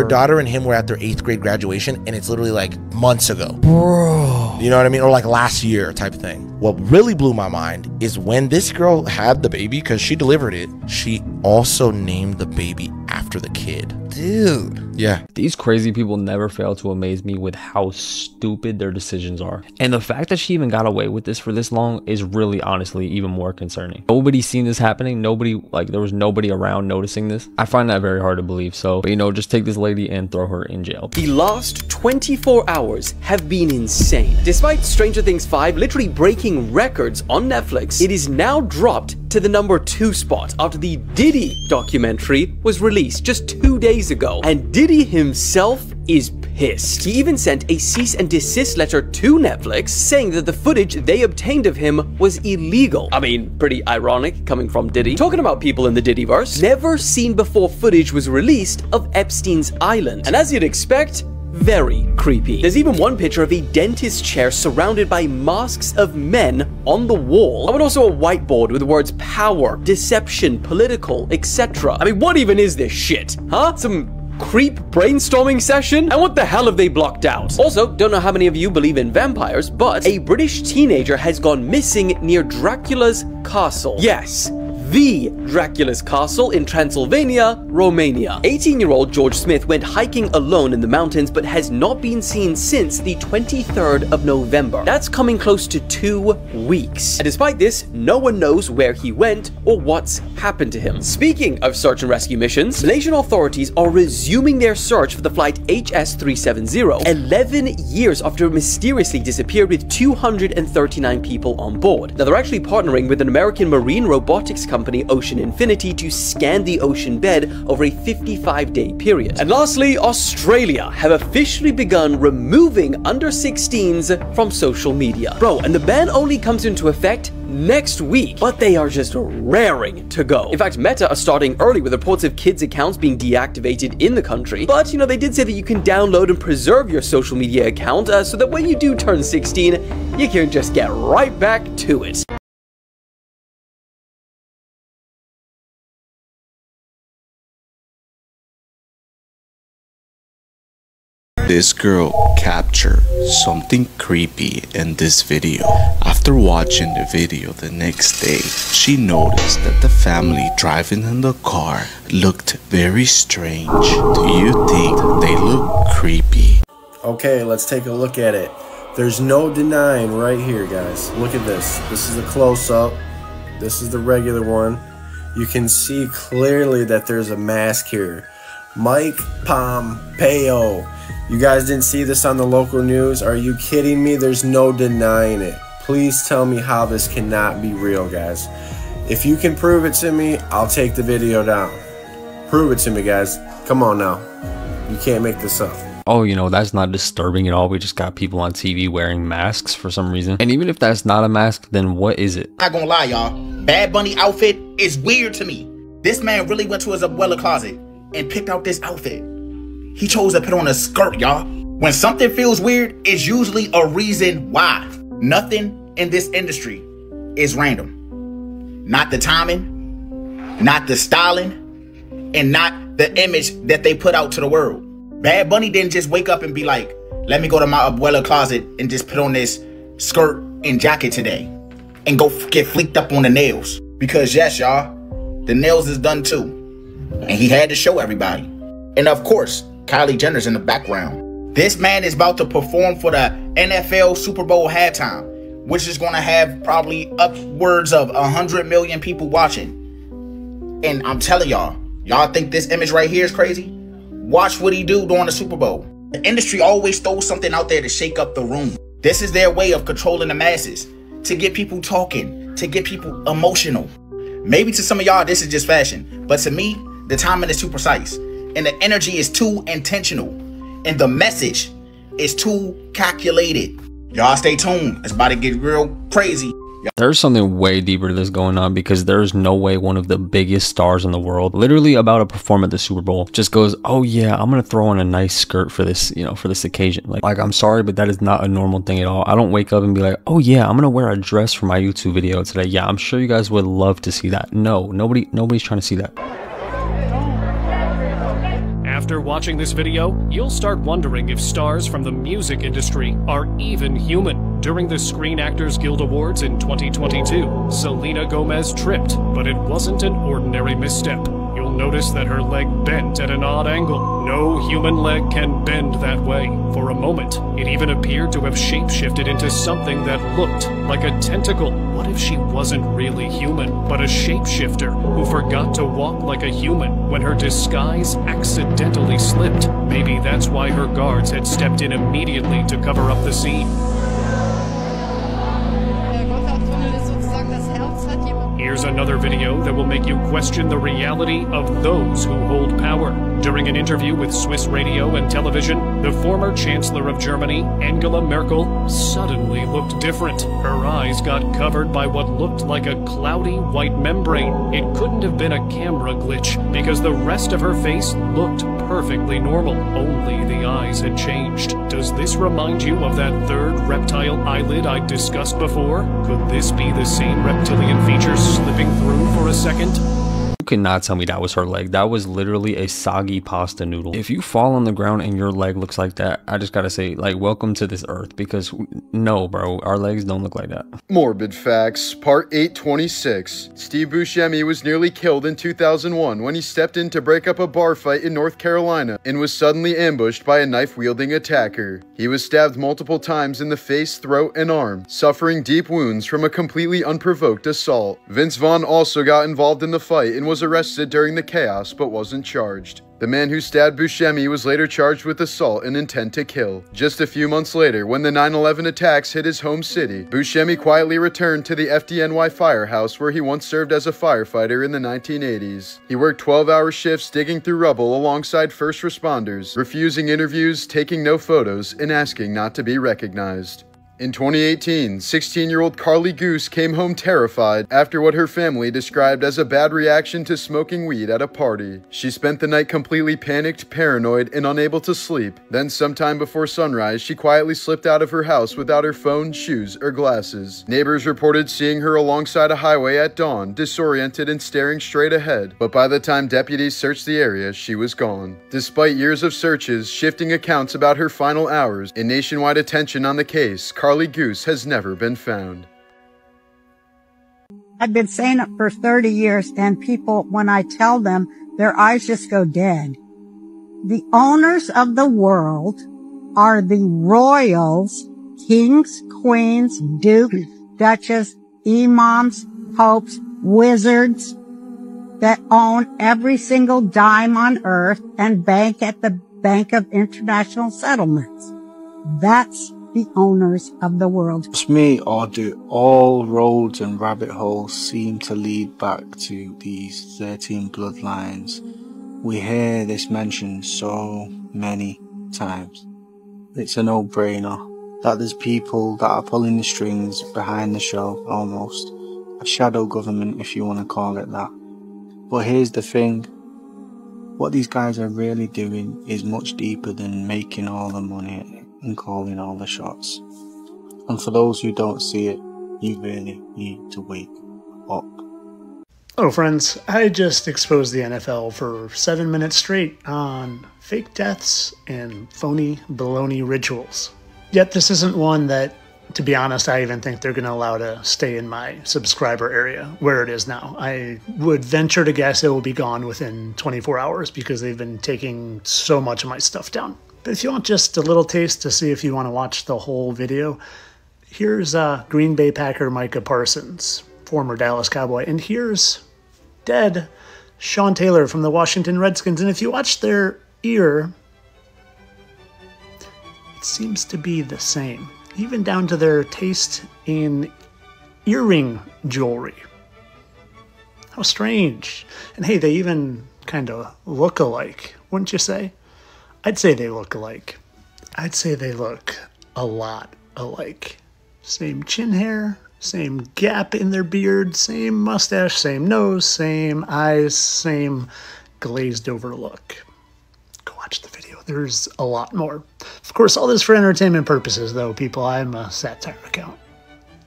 daughter and him were at their 8th grade graduation, and it's literally like months ago. Bro. You know what I mean? Or like last year type of thing. What really blew my mind is when this girl had the baby, because she delivered it, she also named the baby after the kid. Dude. Yeah. These crazy people never fail to amaze me with how stupid their decisions are. And the fact that she even got away with this for this long is really honestly even more concerning. Nobody's seen this happening. There was nobody around noticing this. I find that very hard to believe. So, but, you know, just take this lady and throw her in jail. The last 24 hours have been insane. Despite Stranger Things 5 literally breaking records on Netflix, it is now dropped to the #2 spot after the Diddy documentary was released just 2 days ago. And Diddy himself is pissed. He even sent a cease and desist letter to Netflix saying that the footage they obtained of him was illegal. I mean, pretty ironic coming from Diddy. Talking about people in the Diddyverse, never seen before footage was released of Epstein's Island. And as you'd expect, very creepy. There's even one picture of a dentist chair surrounded by masks of men on the wall. And also a whiteboard with the words power, deception, political, etc. I mean, what even is this shit? Huh? Some creep brainstorming session? And what the hell have they blocked out? Also, don't know how many of you believe in vampires, but a British teenager has gone missing near Dracula's castle. Yes, the Dracula's castle in Transylvania, Romania. 18-year-old George Smith went hiking alone in the mountains but has not been seen since the 23rd of November. That's coming close to 2 weeks. And despite this, no one knows where he went or what's happened to him. Speaking of search and rescue missions, Malaysian authorities are resuming their search for the flight HS370, 11 years after it mysteriously disappeared with 239 people on board. Now, they're actually partnering with an American marine robotics company, Ocean Infinity, to scan the ocean bed over a 55-day period. And lastly, Australia have officially begun removing under-16s from social media. Bro, and the ban only comes into effect next week, but they are just raring to go. In fact, Meta are starting early with reports of kids' accounts being deactivated in the country. But, you know, they did say that you can download and preserve your social media account so that when you do turn 16, you can just get right back to it. This girl captured something creepy in this video. After watching the video the next day, she noticed that the family driving in the car looked very strange. Do you think they look creepy? Okay, let's take a look at it. There's no denying right here, guys. Look at this. This is a close-up. This is the regular one. You can see clearly that there's a mask here. Mike Pompeo. You guys didn't see this on the local news? Are you kidding me? There's no denying it. Please tell me how this cannot be real, guys. If you can prove it to me, I'll take the video down. Prove it to me, guys. Come on now. You can't make this up. Oh, you know, that's not disturbing at all. We just got people on TV wearing masks for some reason. And even if that's not a mask, then what is it? Not gonna lie, y'all. Bad Bunny outfit is weird to me. This man really went to his abuela closet and picked out this outfit. He chose to put on a skirt, y'all. When something feels weird, it's usually a reason why. Nothing in this industry is random. Not the timing, not the styling, and not the image that they put out to the world. Bad Bunny didn't just wake up and be like, let me go to my abuela closet and just put on this skirt and jacket today and go get flicked up on the nails. Because yes, y'all, the nails is done too. And he had to show everybody. And of course, Kylie Jenner's in the background. This man is about to perform for the NFL Super Bowl halftime, which is going to have probably upwards of 100 million people watching. And I'm telling y'all, y'all think this image right here is crazy? Watch what he do during the Super Bowl. The industry always throws something out there to shake up the room. This is their way of controlling the masses, to get people talking, to get people emotional. Maybe to some of y'all, this is just fashion, but to me, the timing is too precise. And the energy is too intentional. And the message is too calculated. Y'all stay tuned. It's about to get real crazy. There's something way deeper to this going on, because there's no way one of the biggest stars in the world, literally about to perform at the Super Bowl, just goes, oh yeah, I'm gonna throw on a nice skirt for this, you know, for this occasion. Like I'm sorry, but that is not a normal thing at all. I don't wake up and be like, oh yeah, I'm gonna wear a dress for my YouTube video today. Yeah, I'm sure you guys would love to see that. No, nobody's trying to see that. After watching this video, you'll start wondering if stars from the music industry are even human. During the Screen Actors Guild Awards in 2022, Selena Gomez tripped, but it wasn't an ordinary misstep. You'll notice that her leg bent at an odd angle. No human leg can bend that way. For a moment, it even appeared to have shapeshifted into something that looked like a tentacle. What if she wasn't really human, but a shapeshifter who forgot to walk like a human when her disguise accidentally slipped? Maybe that's why her guards had stepped in immediately to cover up the scene. Here's another video that will make you question the reality of those who hold power. During an interview with Swiss radio and television, the former Chancellor of Germany, Angela Merkel, suddenly looked different. Her eyes got covered by what looked like a cloudy white membrane. It couldn't have been a camera glitch, because the rest of her face looked perfectly normal. Only the eyes had changed. Does this remind you of that third reptile eyelid I discussed before? Could this be the same reptilian features slipping through for a second? You cannot tell me that was her leg. That was literally a soggy pasta noodle. If you fall on the ground and your leg looks like that, I just gotta say, like, welcome to this earth, because no, bro, our legs don't look like that. Morbid Facts, Part 826. Steve Buscemi was nearly killed in 2001 when he stepped in to break up a bar fight in North Carolina and was suddenly ambushed by a knife-wielding attacker. He was stabbed multiple times in the face, throat, and arm, suffering deep wounds from a completely unprovoked assault. Vince Vaughn also got involved in the fight and was arrested during the chaos but wasn't charged. The man who stabbed Buscemi was later charged with assault and intent to kill. Just a few months later, when the 9/11 attacks hit his home city, Buscemi quietly returned to the FDNY firehouse where he once served as a firefighter in the 1980s. He worked 12-hour shifts digging through rubble alongside first responders, refusing interviews, taking no photos, and asking not to be recognized. In 2018, 16-year-old Carly Goose came home terrified after what her family described as a bad reaction to smoking weed at a party. She spent the night completely panicked, paranoid, and unable to sleep. Then sometime before sunrise, she quietly slipped out of her house without her phone, shoes, or glasses. Neighbors reported seeing her alongside a highway at dawn, disoriented and staring straight ahead. But by the time deputies searched the area, she was gone. Despite years of searches, shifting accounts about her final hours, and nationwide attention on the case, Carly Goose has never been found. I've been saying it for 30 years, and people, when I tell them, their eyes just go dead. The owners of the world are the royals, kings, queens, dukes, duchesses, imams, popes, wizards that own every single dime on earth and bank at the Bank of International Settlements. That's the owners of the world. It's me, or do all roads and rabbit holes seem to lead back to these 13 bloodlines? We hear this mentioned so many times. It's a no-brainer that there's people that are pulling the strings behind the show, almost. A shadow government, if you want to call it that. But here's the thing. What these guys are really doing is much deeper than making all the money and calling all the shots. And for those who don't see it, you really need to wake up. Oh, friends, I just exposed the NFL for 7 minutes straight on fake deaths and phony baloney rituals. Yet this isn't one that, to be honest, I even think they're going to allow to stay in my subscriber area where it is now. I would venture to guess it will be gone within 24 hours because they've been taking so much of my stuff down. But if you want just a little taste to see if you want to watch the whole video, here's Green Bay Packer Micah Parsons, former Dallas Cowboy, and here's dead Sean Taylor from the Washington Redskins. And if you watch their ear, it seems to be the same, even down to their taste in earring jewelry. How strange. And hey, they even kind of look alike, wouldn't you say? I'd say they look alike. I'd say they look a lot alike. Same chin hair, same gap in their beard, same mustache, same nose, same eyes, same glazed over look. Go watch the video. There's a lot more. Of course, all this for entertainment purposes, though, people. I'm a satire account.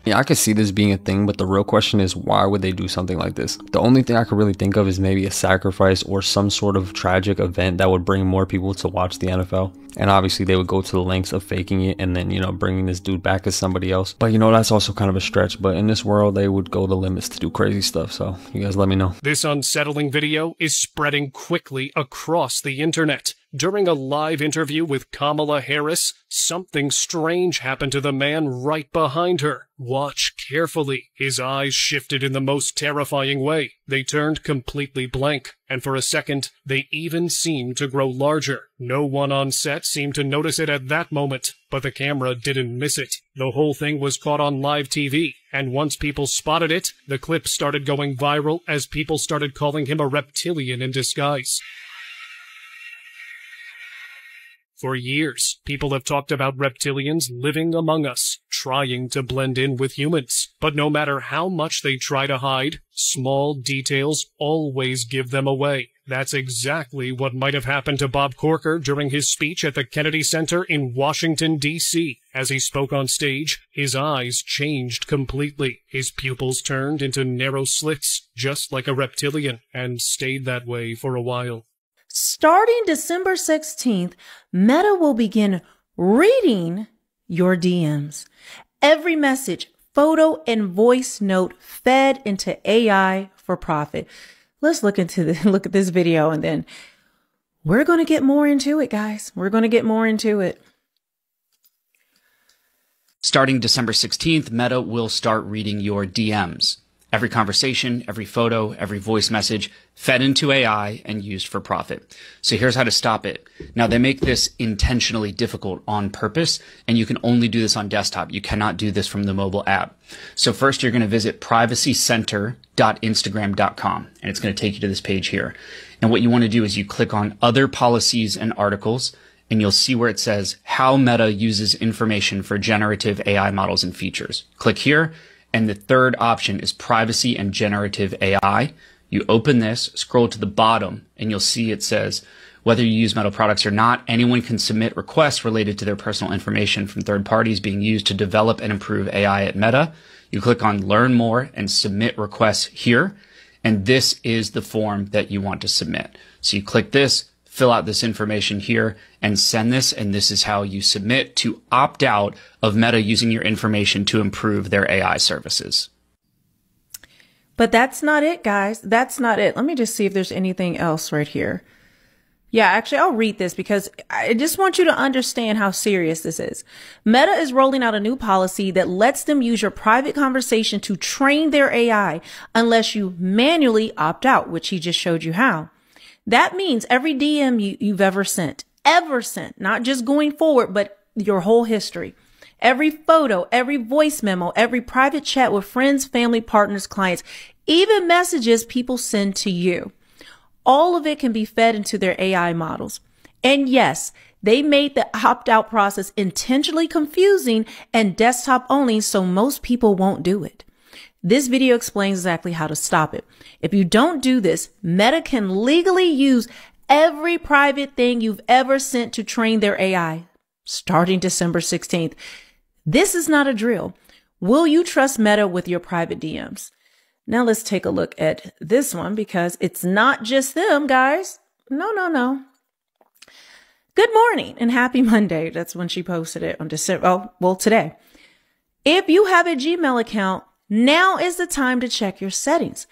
Yeah, I could see this being a thing, but the real question is, why would they do something like this? The only thing I could really think of is maybe a sacrifice or some sort of tragic event that would bring more people to watch the NFL. And obviously they would go to the lengths of faking it and then, you know, bringing this dude back as somebody else. But, you know, that's also kind of a stretch. But in this world, they would go the limits to do crazy stuff. So you guys let me know. This unsettling video is spreading quickly across the internet. During a live interview with Kamala Harris, something strange happened to the man right behind her. Watch carefully. His eyes shifted in the most terrifying way. They turned completely blank, and for a second, they even seemed to grow larger. No one on set seemed to notice it at that moment, but the camera didn't miss it. The whole thing was caught on live TV, and once people spotted it, the clip started going viral as people started calling him a reptilian in disguise. For years, people have talked about reptilians living among us, trying to blend in with humans. But no matter how much they try to hide, small details always give them away. That's exactly what might have happened to Bob Corker during his speech at the Kennedy Center in Washington, D.C. As he spoke on stage, his eyes changed completely. His pupils turned into narrow slits, just like a reptilian, and stayed that way for a while. Starting December 16th, Meta will begin reading your DMs. Every message, photo, and voice note fed into AI for profit. Let's look at this video, and then we're going to get more into it, guys. We're going to get more into it. Starting December 16th, Meta will start reading your DMs. Every conversation, every photo, every voice message fed into AI and used for profit. So here's how to stop it. Now, they make this intentionally difficult on purpose, and you can only do this on desktop. You cannot do this from the mobile app. So first, you're going to visit privacycenter.instagram.com, and it's going to take you to this page here. And what you want to do is you click on Other Policies and Articles, and you'll see where it says How Meta Uses Information for Generative AI Models and Features. Click here. And the third option is Privacy and Generative AI. You open this, scroll to the bottom, and you'll see it says, whether you use Meta products or not, anyone can submit requests related to their personal information from third parties being used to develop and improve AI at Meta. You click on Learn More and Submit Requests here. And this is the form that you want to submit. So you click this, fill out this information here, and send this, and this is how you submit to opt out of Meta using your information to improve their AI services. But that's not it, guys. That's not it. Let me just see if there's anything else right here. Yeah, actually, I'll read this because I just want you to understand how serious this is. Meta is rolling out a new policy that lets them use your private conversation to train their AI unless you manually opt out, which he just showed you how. That means every DM you've ever sent, not just going forward, but your whole history. Every photo, every voice memo, every private chat with friends, family, partners, clients, even messages people send to you. All of it can be fed into their AI models. And yes, they made the opt-out process intentionally confusing and desktop only, so most people won't do it. This video explains exactly how to stop it. If you don't do this, Meta can legally use every private thing you've ever sent to train their AI, starting December 16th. This is not a drill. Will you trust Meta with your private DMs? Now let's take a look at this one because it's not just them, guys. No. Good morning and happy Monday. That's when she posted it on December. Well, today. If you have a Gmail account, now is the time to check your settings.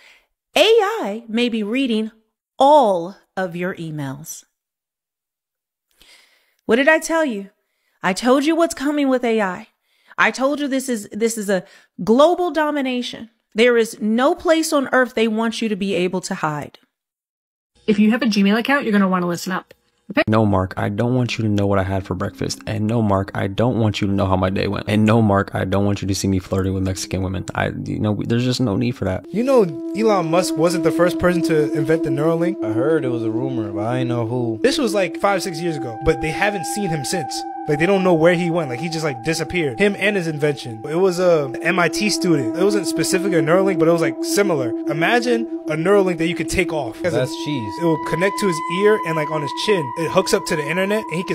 AI may be reading all of your emails. What did I tell you? I told you what's coming with AI. I told you this is a global domination. There is no place on earth they want you to be able to hide. If you have a Gmail account, you're going to want to listen up. No, Mark, I don't want you to know what I had for breakfast. And no, Mark, I don't want you to know how my day went. And no, Mark, I don't want you to see me flirting with Mexican women. There's just no need for that. You know, Elon Musk wasn't the first person to invent the Neuralink. I heard it was a rumor, but I didn't know who. This was like 5-6 years ago, but they haven't seen him since. Like, they don't know where he went. Like, he just, like, disappeared. Him and his invention. It was a MIT student. It wasn't specific a Neuralink, but it was, like, similar. Imagine a Neuralink that you could take off. That's cheese. It will connect to his ear and, like, on his chin. It hooks up to the internet, and he can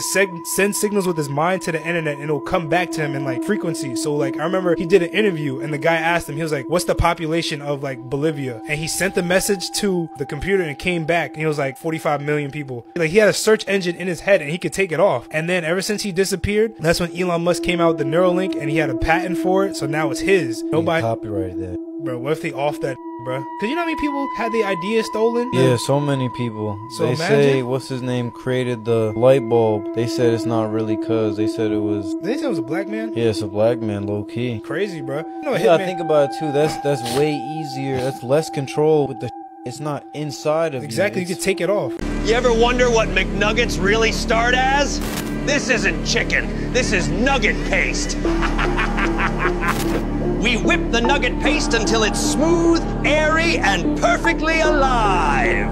send signals with his mind to the internet, and it'll come back to him in, like, frequency. So, like, I remember he did an interview, and the guy asked him, he was like, what's the population of, like, Bolivia? And he sent the message to the computer and came back, and he was like, 45 million people. Like, he had a search engine in his head, and he could take it off. And then ever since he disappeared, that's when Elon Musk came out with the Neuralink, and he had a patent for it, so now it's his. Nobody copyrighted that. Bro, what if they off that, bro? Cause you know how many people had the idea stolen? Yeah, so many people. So they say, what's his name, created the light bulb. They said it's not really cuz. They said it was... They said it was a black man? Yeah, it's a black man, low key. Crazy, bro. You know, I think about it too. That's way easier. That's less control with the it's not inside of exactly, you can take it off. You ever wonder what McNuggets really start as? This isn't chicken. This is nugget paste. We whip the nugget paste until it's smooth, airy, and perfectly alive.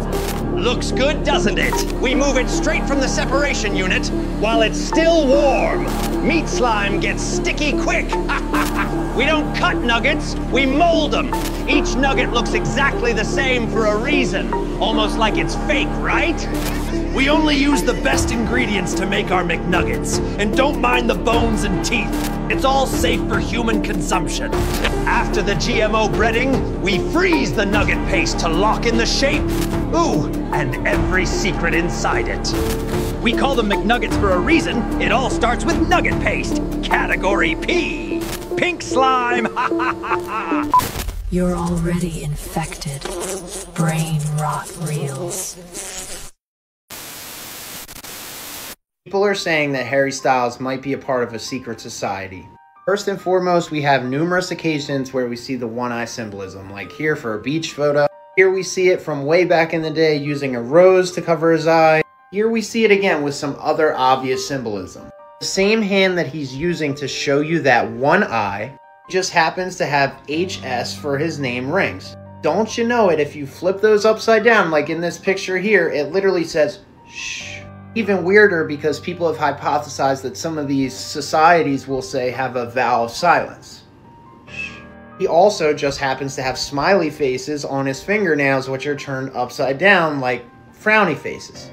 Looks good, doesn't it? We move it straight from the separation unit while it's still warm. Meat slime gets sticky quick. We don't cut nuggets, we mold them. Each nugget looks exactly the same for a reason. Almost like it's fake, right? We only use the best ingredients to make our McNuggets, and don't mind the bones and teeth. It's all safe for human consumption. After the GMO breading, we freeze the nugget paste to lock in the shape, ooh, and every secret inside it. We call them McNuggets for a reason. It all starts with nugget paste. Category P. Pink slime. You're already infected. Brain rot reels. People are saying that Harry Styles might be a part of a secret society. First and foremost, we have numerous occasions where we see the one-eye symbolism, like here for a beach photo. Here we see it from way back in the day using a rose to cover his eye. Here we see it again with some other obvious symbolism. The same hand that he's using to show you that one eye just happens to have HS for his name rings. Don't you know it, if you flip those upside down, like in this picture here, it literally says, shh. Even weirder because people have hypothesized that some of these societies will say have a vow of silence. He also just happens to have smiley faces on his fingernails which are turned upside down like frowny faces.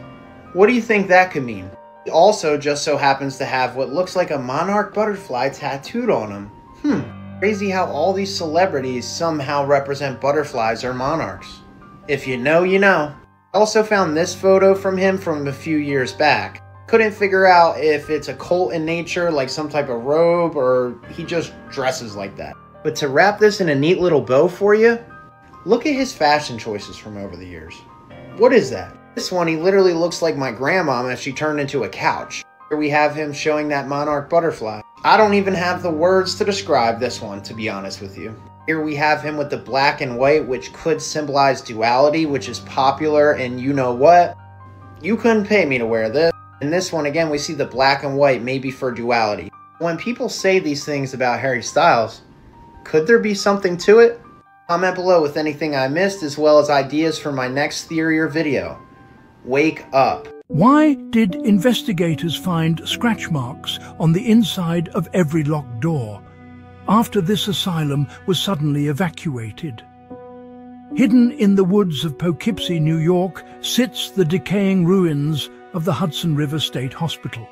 What do you think that could mean? He also just so happens to have what looks like a monarch butterfly tattooed on him. Crazy how all these celebrities somehow represent butterflies or monarchs. If you know, you know. I also found this photo from him from a few years back. Couldn't figure out if it's a cult in nature, like some type of robe, or he just dresses like that. But to wrap this in a neat little bow for you, look at his fashion choices from over the years. What is that? This one, he literally looks like my grandma if she turned into a couch. Here we have him showing that monarch butterfly. I don't even have the words to describe this one, to be honest with you. Here we have him with the black and white, which could symbolize duality, which is popular, and you know what? You couldn't pay me to wear this. In this one, again, we see the black and white, maybe for duality. When people say these things about Harry Styles, could there be something to it? Comment below with anything I missed, as well as ideas for my next theory or video. Wake up. Why did investigators find scratch marks on the inside of every locked door after this asylum was suddenly evacuated? Hidden in the woods of Poughkeepsie, New York, sits the decaying ruins of the Hudson River State Hospital,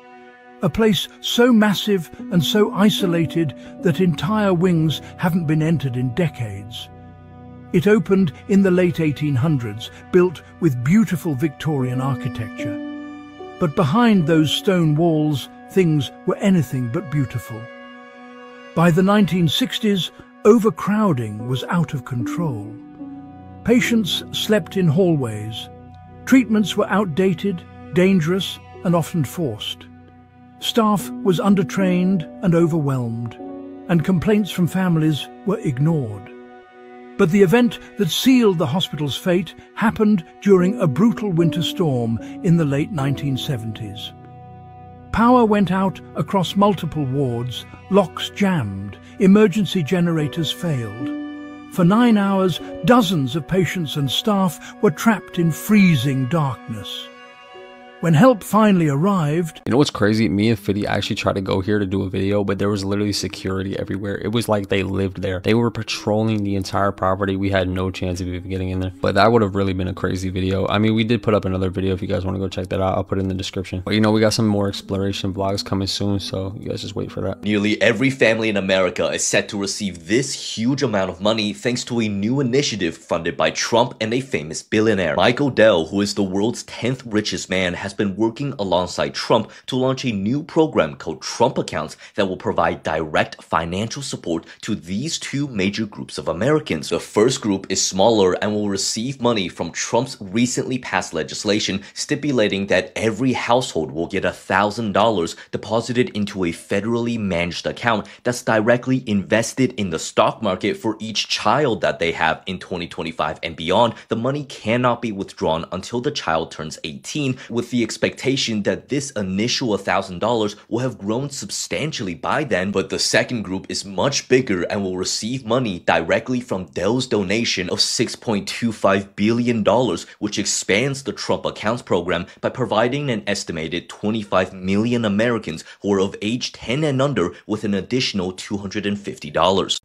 a place so massive and so isolated that entire wings haven't been entered in decades. It opened in the late 1800s, built with beautiful Victorian architecture. But behind those stone walls, things were anything but beautiful. By the 1960s, overcrowding was out of control. Patients slept in hallways. Treatments were outdated, dangerous, and often forced. Staff was undertrained and overwhelmed, and complaints from families were ignored. But the event that sealed the hospital's fate happened during a brutal winter storm in the late 1970s. Power went out across multiple wards, locks jammed, emergency generators failed. For 9 hours, dozens of patients and staff were trapped in freezing darkness. When help finally arrived... You know what's crazy? Me and Fiddy actually tried to go here to do a video, but there was literally security everywhere. It was like they lived there. They were patrolling the entire property. We had no chance of even getting in there. But that would have really been a crazy video. I mean, we did put up another video. If you guys want to go check that out, I'll put it in the description. But you know, we got some more exploration vlogs coming soon, so you guys just wait for that. Nearly every family in America is set to receive this huge amount of money thanks to a new initiative funded by Trump and a famous billionaire. Mike Odell, who is the world's 10th richest man, has been working alongside Trump to launch a new program called Trump Accounts that will provide direct financial support to these two major groups of Americans. The first group is smaller and will receive money from Trump's recently passed legislation stipulating that every household will get $1,000 deposited into a federally managed account that's directly invested in the stock market for each child that they have in 2025 and beyond. The money cannot be withdrawn until the child turns 18, with the expectation that this initial $1,000 will have grown substantially by then. But the second group is much bigger and will receive money directly from Dell's donation of $6.25 billion, which expands the Trump Accounts program by providing an estimated 25 million Americans who are of age 10 and under with an additional $250.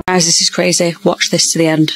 Guys, this is crazy. Watch this to the end.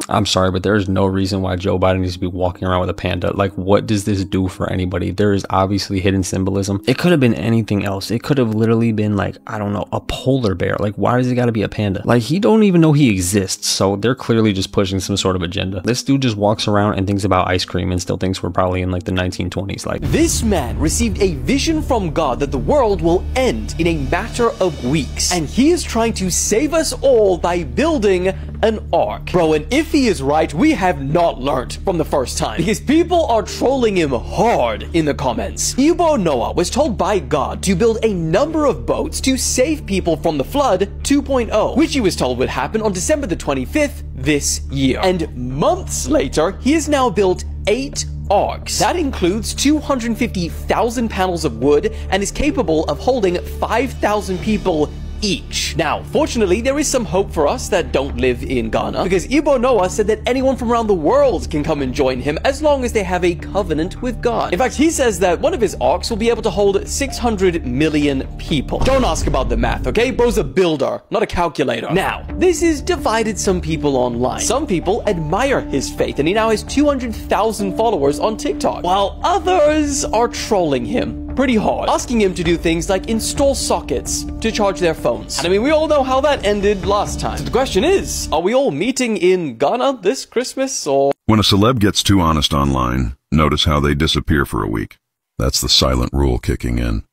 I'm sorry, but there's no reason why Joe Biden needs to be walking around with a panda. Like, what does this do for anybody? There is obviously hidden symbolism. It could have been anything else. It could have literally been like, I don't know, a polar bear. Like, why does it got to be a panda? Like, he don't even know he exists. So they're clearly just pushing some sort of agenda. This dude just walks around and thinks about ice cream and still thinks we're probably in like the 1920s. Like, this man received a vision from God that the world will end in a matter of weeks. And he is trying to save us all by building an ark. Bro, and if he is right, we have not learned from the first time, because people are trolling him hard in the comments. Ibo Noah was told by God to build a number of boats to save people from the flood 2.0, which he was told would happen on December the 25th this year. And months later, he has now built 8 arcs. That includes 250,000 panels of wood and is capable of holding 5,000 people each. Now, fortunately, there is some hope for us that don't live in Ghana, because Ibo Noah said that anyone from around the world can come and join him as long as they have a covenant with God. In fact, he says that one of his arcs will be able to hold 600 million people. Don't ask about the math, okay? Bro's a builder, not a calculator. Now, this has divided some people online. Some people admire his faith, and he now has 200,000 followers on TikTok, while others are trolling him pretty hard, asking him to do things like install sockets to charge their phones. And I mean, we all know how that ended last time. So the question is, are we all meeting in Ghana this Christmas, or... When a celeb gets too honest online, notice how they disappear for a week. That's the silent rule kicking in.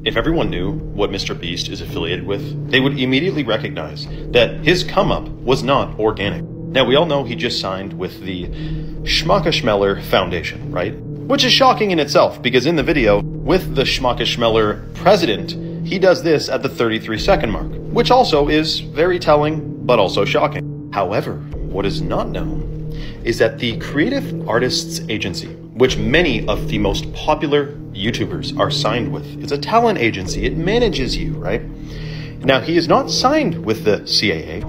If everyone knew what Mr. Beast is affiliated with, they would immediately recognize that his come-up was not organic. Now, we all know he just signed with the Schmucker Foundation, right? Which is shocking in itself, because in the video, with the Schmucker president, he does this at the 33-second mark, which also is very telling, but also shocking. However, what is not known is that the Creative Artists Agency, which many of the most popular YouTubers are signed with. It's a talent agency. It manages you, right? Now, he is not signed with the CAA,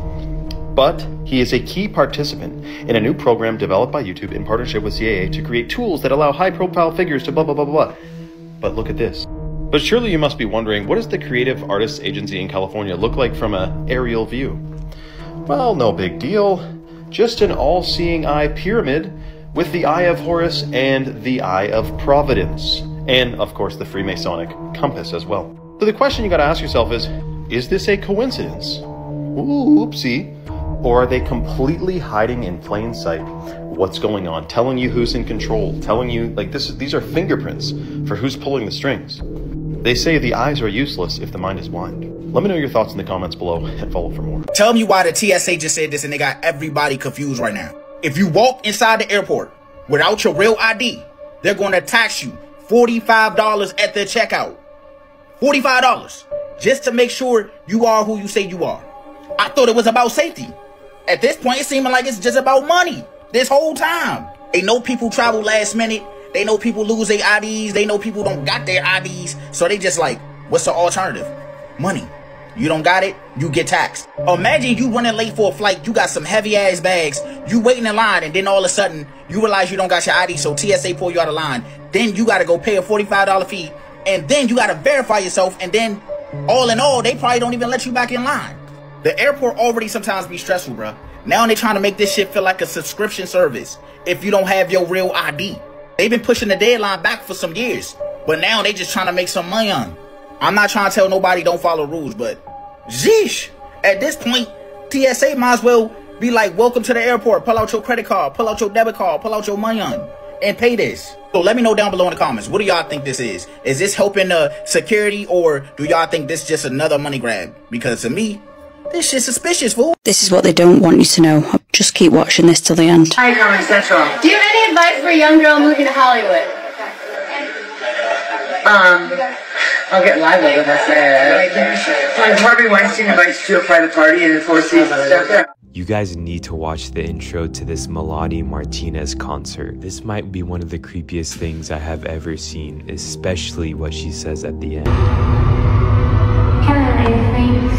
but he is a key participant in a new program developed by YouTube in partnership with CAA to create tools that allow high-profile figures to blah, blah, blah, blah. But look at this. But surely you must be wondering, what does the Creative Artists Agency in California look like from an aerial view? Well, no big deal. Just an all-seeing eye pyramid with the Eye of Horus and the Eye of Providence. And, of course, the Freemasonic compass as well. So the question you gotta ask yourself is this a coincidence? Oopsie. Or are they completely hiding in plain sight what's going on, telling you who's in control, telling you, like, these are fingerprints for who's pulling the strings. They say the eyes are useless if the mind is blind. Let me know your thoughts in the comments below and follow for more. Tell me why the TSA just said this and they got everybody confused right now. If you walk inside the airport without your real ID, they're going to tax you $45 at the checkout. $45 just to make sure you are who you say you are. I thought it was about safety. At this point, it seemed like it's just about money this whole time. They know people travel last minute. They know people lose their IDs. They know people don't got their IDs. So they just like, what's the alternative? Money. You don't got it, you get taxed. Imagine you running late for a flight. You got some heavy ass bags. You waiting in line and then all of a sudden you realize you don't got your ID. So TSA pull you out of line. Then you got to go pay a $45 fee. And then you got to verify yourself. And then all in all, they probably don't even let you back in line. The airport already sometimes be stressful, bro. Now they're trying to make this shit feel like a subscription service if you don't have your real ID. They've been pushing the deadline back for some years, but now they just trying to make some money on it. I'm not trying to tell nobody don't follow rules, but sheesh. At this point, TSA might as well be like, welcome to the airport. Pull out your credit card, pull out your debit card, pull out your money on and pay this. So let me know down below in the comments. What do y'all think this is? Is this helping the security or do y'all think this is just another money grab? Because to me, this shit's suspicious, fool. This is what they don't want you to know. Just keep watching this till the end. Hi, Comedy Central. Do you have any advice for a young girl moving to Hollywood? I'll get lively with us. Like Harvey Weinstein invites you to a private party and forces stuff there. You guys need to watch the intro to this Melanie Martinez concert. This might be one of the creepiest things I have ever seen, especially what she says at the end. Hello, things.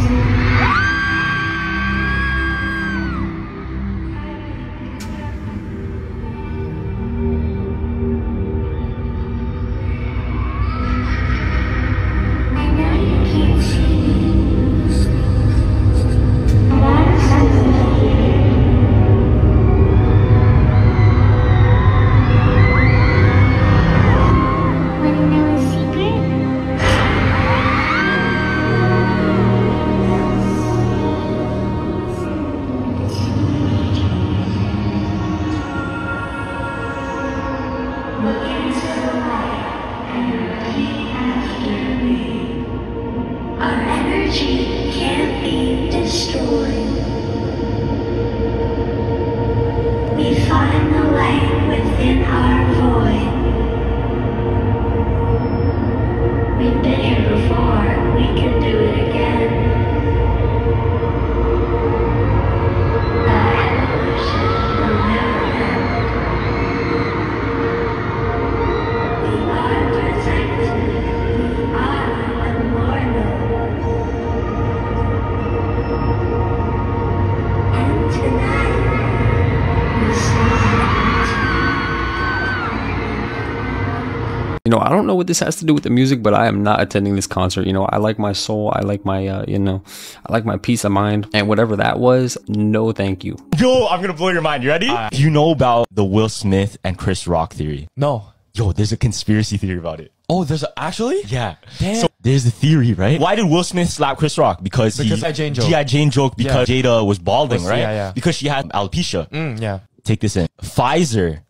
You know, I don't know what this has to do with the music, but I am not attending this concert. You know, I like my soul. I like my, you know, I like my peace of mind. And whatever that was, no thank you. Yo, I'm gonna blow your mind. You ready? Do you know about the Will Smith and Chris Rock theory? No. Yo, there's a conspiracy theory about it. Oh, there's actually? Yeah. Damn. So there's the theory, right? Why did Will Smith slap Chris Rock? Because G.I. Jane joke. G.I. Jane joke because Jada was balding, right? Yeah, yeah. Because she had alopecia. Yeah. Take this in. Pfizer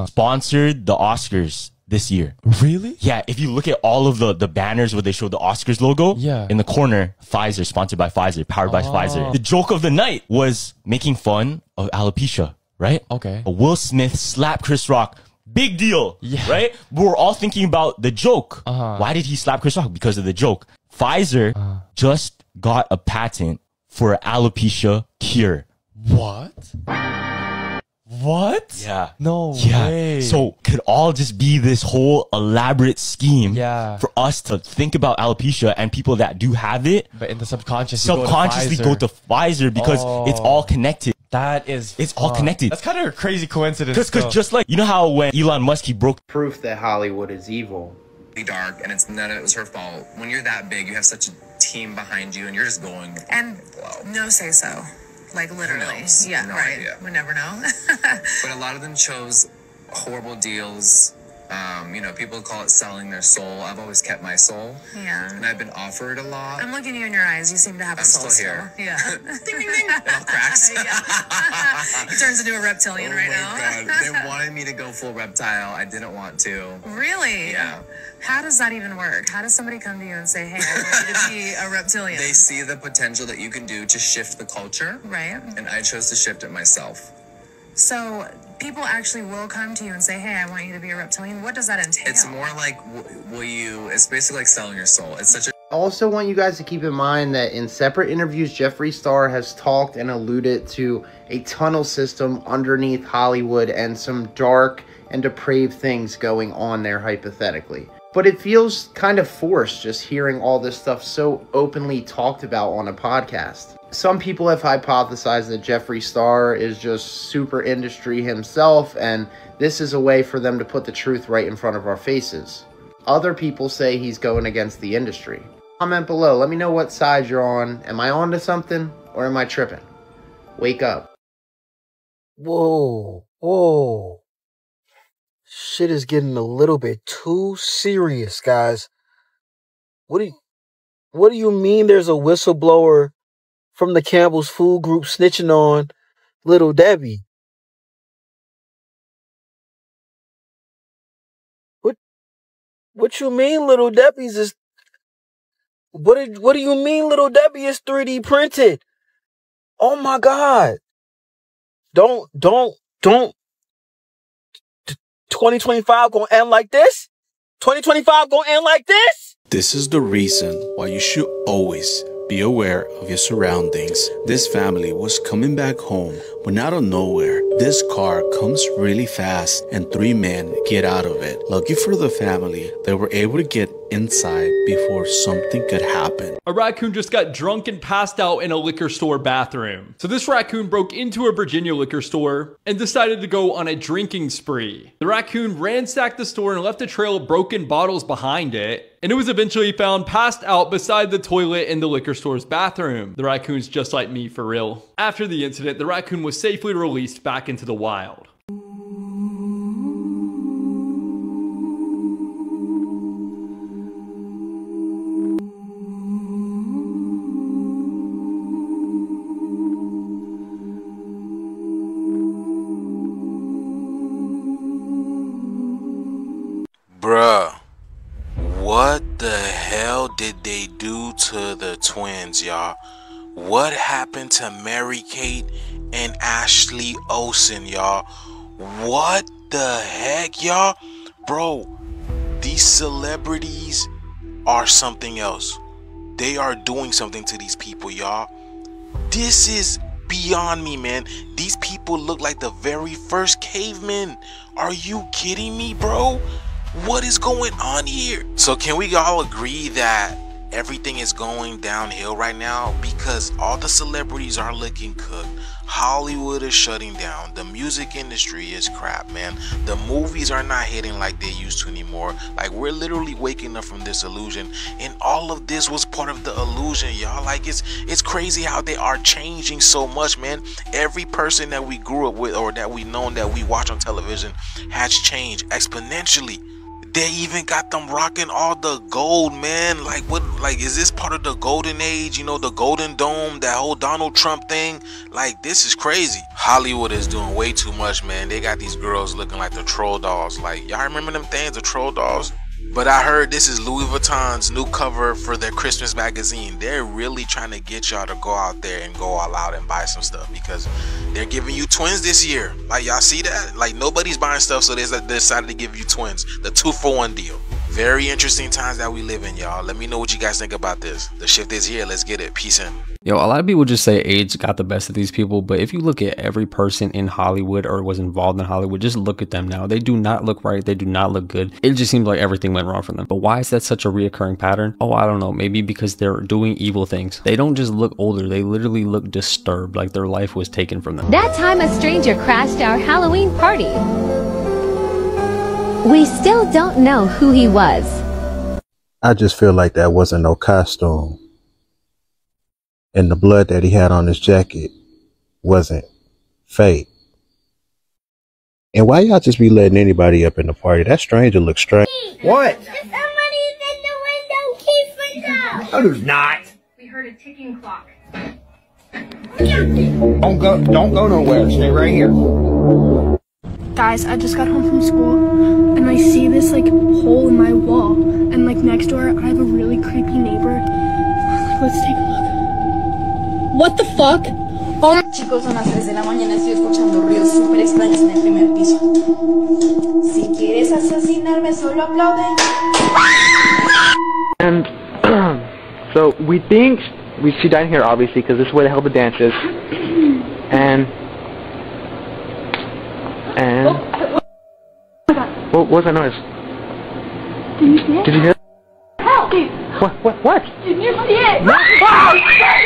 sponsored the Oscars this year. Really? Yeah, if you look at all of the banners where they show the Oscars logo, in the corner, Pfizer, sponsored by Pfizer, powered by Pfizer. The joke of the night was making fun of alopecia, right? Okay. Will Smith slapped Chris Rock. Big deal, right? We're all thinking about the joke. Why did he slap Chris Rock? Because of the joke. Pfizer just got a patent for alopecia cure. What? What? Yeah. No way. So could all just be this whole elaborate scheme Yeah. for us to think about alopecia and people that do have it, But in the subconscious, you subconsciously go to Pfizer because it's all connected. It's all connected. That's kind of a crazy coincidence. Because just like, you know how when Elon Musk, he broke proof that Hollywood is evil. Dark, and it's none of it was her fault. When you're that big, you have such a team behind you, and you're just going. And no say so. Like literally. Yeah, No right. idea. We never know. But a lot of them chose horrible deals. You know, people call it selling their soul. I've always kept my soul. Yeah. And I've been offered a lot. I'm looking at you in your eyes. You seem to have a I'm soul still here. Yeah. Ding, ding, ding. It all cracks. He turns into a reptilian right now. God. They wanted me to go full reptile. I didn't want to. Really? Yeah. How does that even work? How does somebody come to you and say, hey, I want you to be a reptilian? They see the potential that you can do to shift the culture. Right. And I chose to shift it myself. So people actually will come to you and say, hey, I want you to be a reptilian. What does that entail? It's more like, it's basically like selling your soul. It's such a I also want you guys to keep in mind that in separate interviews, Jeffree Star has talked and alluded to a tunnel system underneath Hollywood and some dark and depraved things going on there hypothetically. But it feels kind of forced just hearing all this stuff so openly talked about on a podcast. Some people have hypothesized that Jeffree Star is just super industry himself, and this is a way for them to put the truth right in front of our faces. Other people say he's going against the industry. Comment below, let me know what side you're on. Am I on to something, or am I tripping? Wake up. Whoa, whoa. Shit is getting a little bit too serious, guys. What do you mean there's a whistleblower from the Campbell's Food Group snitching on Little Debbie? What you mean Little Debbie's is what do you mean Little Debbie is 3D printed? Oh my God. Don't 2025 gonna end like this? 2025 gonna end like this? This is the reason why you should always be aware of your surroundings. This family was coming back home when out of nowhere, this car comes really fast and 3 men get out of it. Lucky for the family, they were able to get inside before something could happen. A raccoon just got drunk and passed out in a liquor store bathroom. So this raccoon broke into a Virginia liquor store and decided to go on a drinking spree. The raccoon ransacked the store and left a trail of broken bottles behind it, and it was eventually found passed out beside the toilet in the liquor store's bathroom. The raccoon's just like me for real. After the incident, the raccoon was safely released back into the wild. Bruh, what the hell did they do to the twins, y'all? What happened to Mary-Kate and Ashley Olsen, y'all? What the heck, y'all? Bro, these celebrities are something else. They are doing something to these people, y'all. This is beyond me, man. These people look like the very first cavemen. Are you kidding me, bro? What is going on here? So can we all agree that everything is going downhill right now? Because all the celebrities are looking cooked. Hollywood is shutting down. The music industry is crap, man. The movies are not hitting like they used to anymore. Like, we're literally waking up from this illusion, and all of this was part of the illusion, y'all. Like, it's crazy how they are changing so much, man. Every person that we grew up with or that we known that we watch on television has changed exponentially. They even got them rocking all the gold, man. Like, what? Like, is this part of the golden age? You know, the golden dome, that whole Donald Trump thing? Like, this is crazy. Hollywood is doing way too much, man. They got these girls looking like the troll dolls. Like, y'all remember them things, the troll dolls? But I heard this is Louis Vuitton's new cover for their Christmas magazine. They're really trying to get y'all to go out there and go all out and buy some stuff, because they're giving you twins this year. Like, y'all see that? Like, nobody's buying stuff, so they decided to give you twins. The 2-for-1 deal. Very interesting times that we live in, y'all. Let me know what you guys think about this. The shift is here. Let's get it. Peace in. Yo, a lot of people just say age got the best of these people, but if you look at every person in Hollywood or was involved in Hollywood, just look at them now. They do not look right. They do not look good. It just seems like everything went wrong for them. But why is that such a reoccurring pattern? Oh, I don't know. Maybe because they're doing evil things. They don't just look older. They literally look disturbed, like their life was taken from them. That time a stranger crashed our Halloween party. We still don't know who he was. I just feel like that wasn't no costume. And the blood that he had on his jacket wasn't fake. And why y'all just be letting anybody up in the party? That stranger looks strange. What? Somebody's in the window keeping us. No, there's not. We heard a ticking clock. Don't go nowhere. Stay right here. Guys, I just got home from school and I see this like hole in my wall, and like next door I have a really creepy neighbor. Let's take a look. What the fuck? Oh. Chicos, son las 3 de la mañana, estoy escuchando ruidos súper extraños en el primer piso. Si quieres asesinarme, solo aplaude. And so we think she died here, obviously, because this is where the hell the dance is. And what was that noise? Did you see it? Did you hear it? Help! What? Did you see it? No! Oh, shit!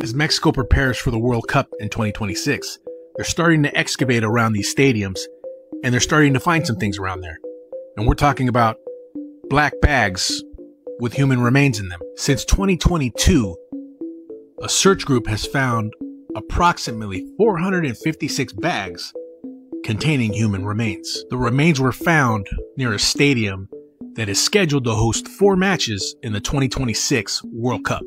As Mexico prepares for the World Cup in 2026, they're starting to excavate around these stadiums, and they're starting to find some things around there. And we're talking about black bags with human remains in them. Since 2022, a search group has found approximately 456 bags containing human remains. The remains were found near a stadium that is scheduled to host 4 matches in the 2026 World Cup.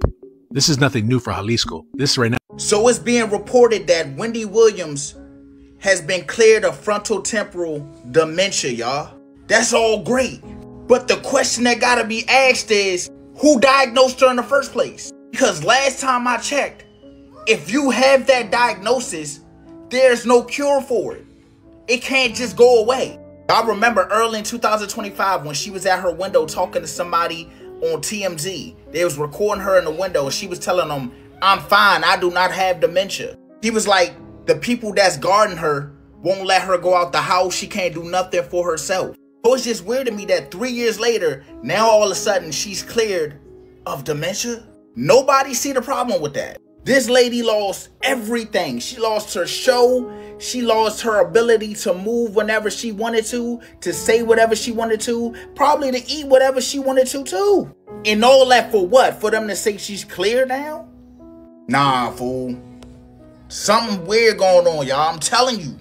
This is nothing new for Jalisco. This right now. So it's being reported that Wendy Williams has been cleared of frontotemporal dementia, y'all. That's all great. But the question that gotta be asked is, who diagnosed her in the first place? Because last time I checked, if you have that diagnosis, there's no cure for it. It can't just go away. I remember early in 2025 when she was at her window talking to somebody on TMZ. They was recording her in the window and she was telling them, I'm fine, I do not have dementia. He was like, the people that's guarding her won't let her go out the house. She can't do nothing for herself. So it's just weird to me that 3 years later, now all of a sudden she's cleared of dementia. Nobody see the problem with that. This lady lost everything. She lost her show. She lost her ability to move whenever she wanted to say whatever she wanted to, probably to eat whatever she wanted to too. And all that for what? For them to say she's clear now? Nah, fool. Something weird going on, y'all. I'm telling you.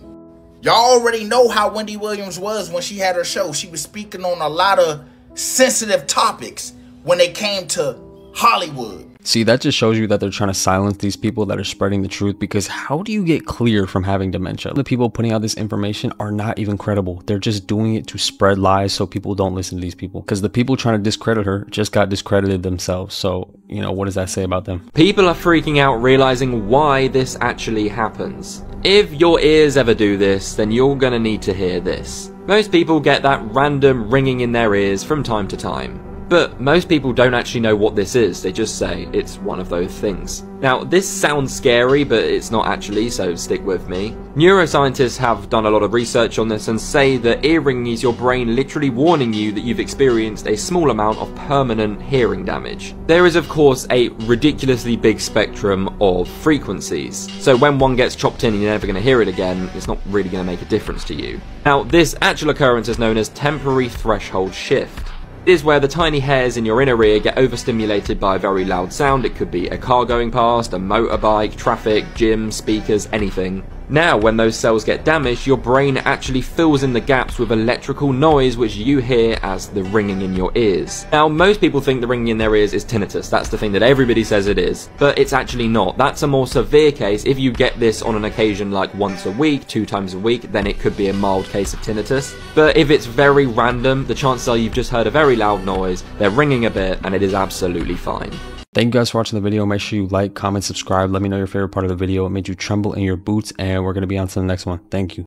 Y'all already know how Wendy Williams was when she had her show. She was speaking on a lot of sensitive topics when it came to Hollywood. See, that just shows you that they're trying to silence these people that are spreading the truth, because how do you get clear from having dementia? The people putting out this information are not even credible. They're just doing it to spread lies so people don't listen to these people, because the people trying to discredit her just got discredited themselves. So, you know, what does that say about them? People are freaking out realizing why this actually happens. If your ears ever do this, then you're gonna need to hear this. Most people get that random ringing in their ears from time to time. But most people don't actually know what this is, they just say it's one of those things. Now, this sounds scary, but it's not actually, so stick with me. Neuroscientists have done a lot of research on this and say that ear ringing is your brain literally warning you that you've experienced a small amount of permanent hearing damage. There is, of course, a ridiculously big spectrum of frequencies, so when one gets chopped in and you're never going to hear it again, it's not really going to make a difference to you. Now, this actual occurrence is known as temporary threshold shift. Is where the tiny hairs in your inner ear get overstimulated by a very loud sound. It could be a car going past, a motorbike, traffic, gym, speakers, anything. Now, when those cells get damaged, your brain actually fills in the gaps with electrical noise which you hear as the ringing in your ears. Now, most people think the ringing in their ears is tinnitus. That's the thing that everybody says it is, but it's actually not. That's a more severe case. If you get this on an occasion like once a week, 2 times a week, then it could be a mild case of tinnitus. But if it's very random, the chances are you've just heard a very loud noise, they're ringing a bit, and it is absolutely fine. Thank you guys for watching the video. Make sure you like, comment, subscribe. Let me know your favorite part of the video. It made you tremble in your boots, and we're going to be on to the next one. Thank you.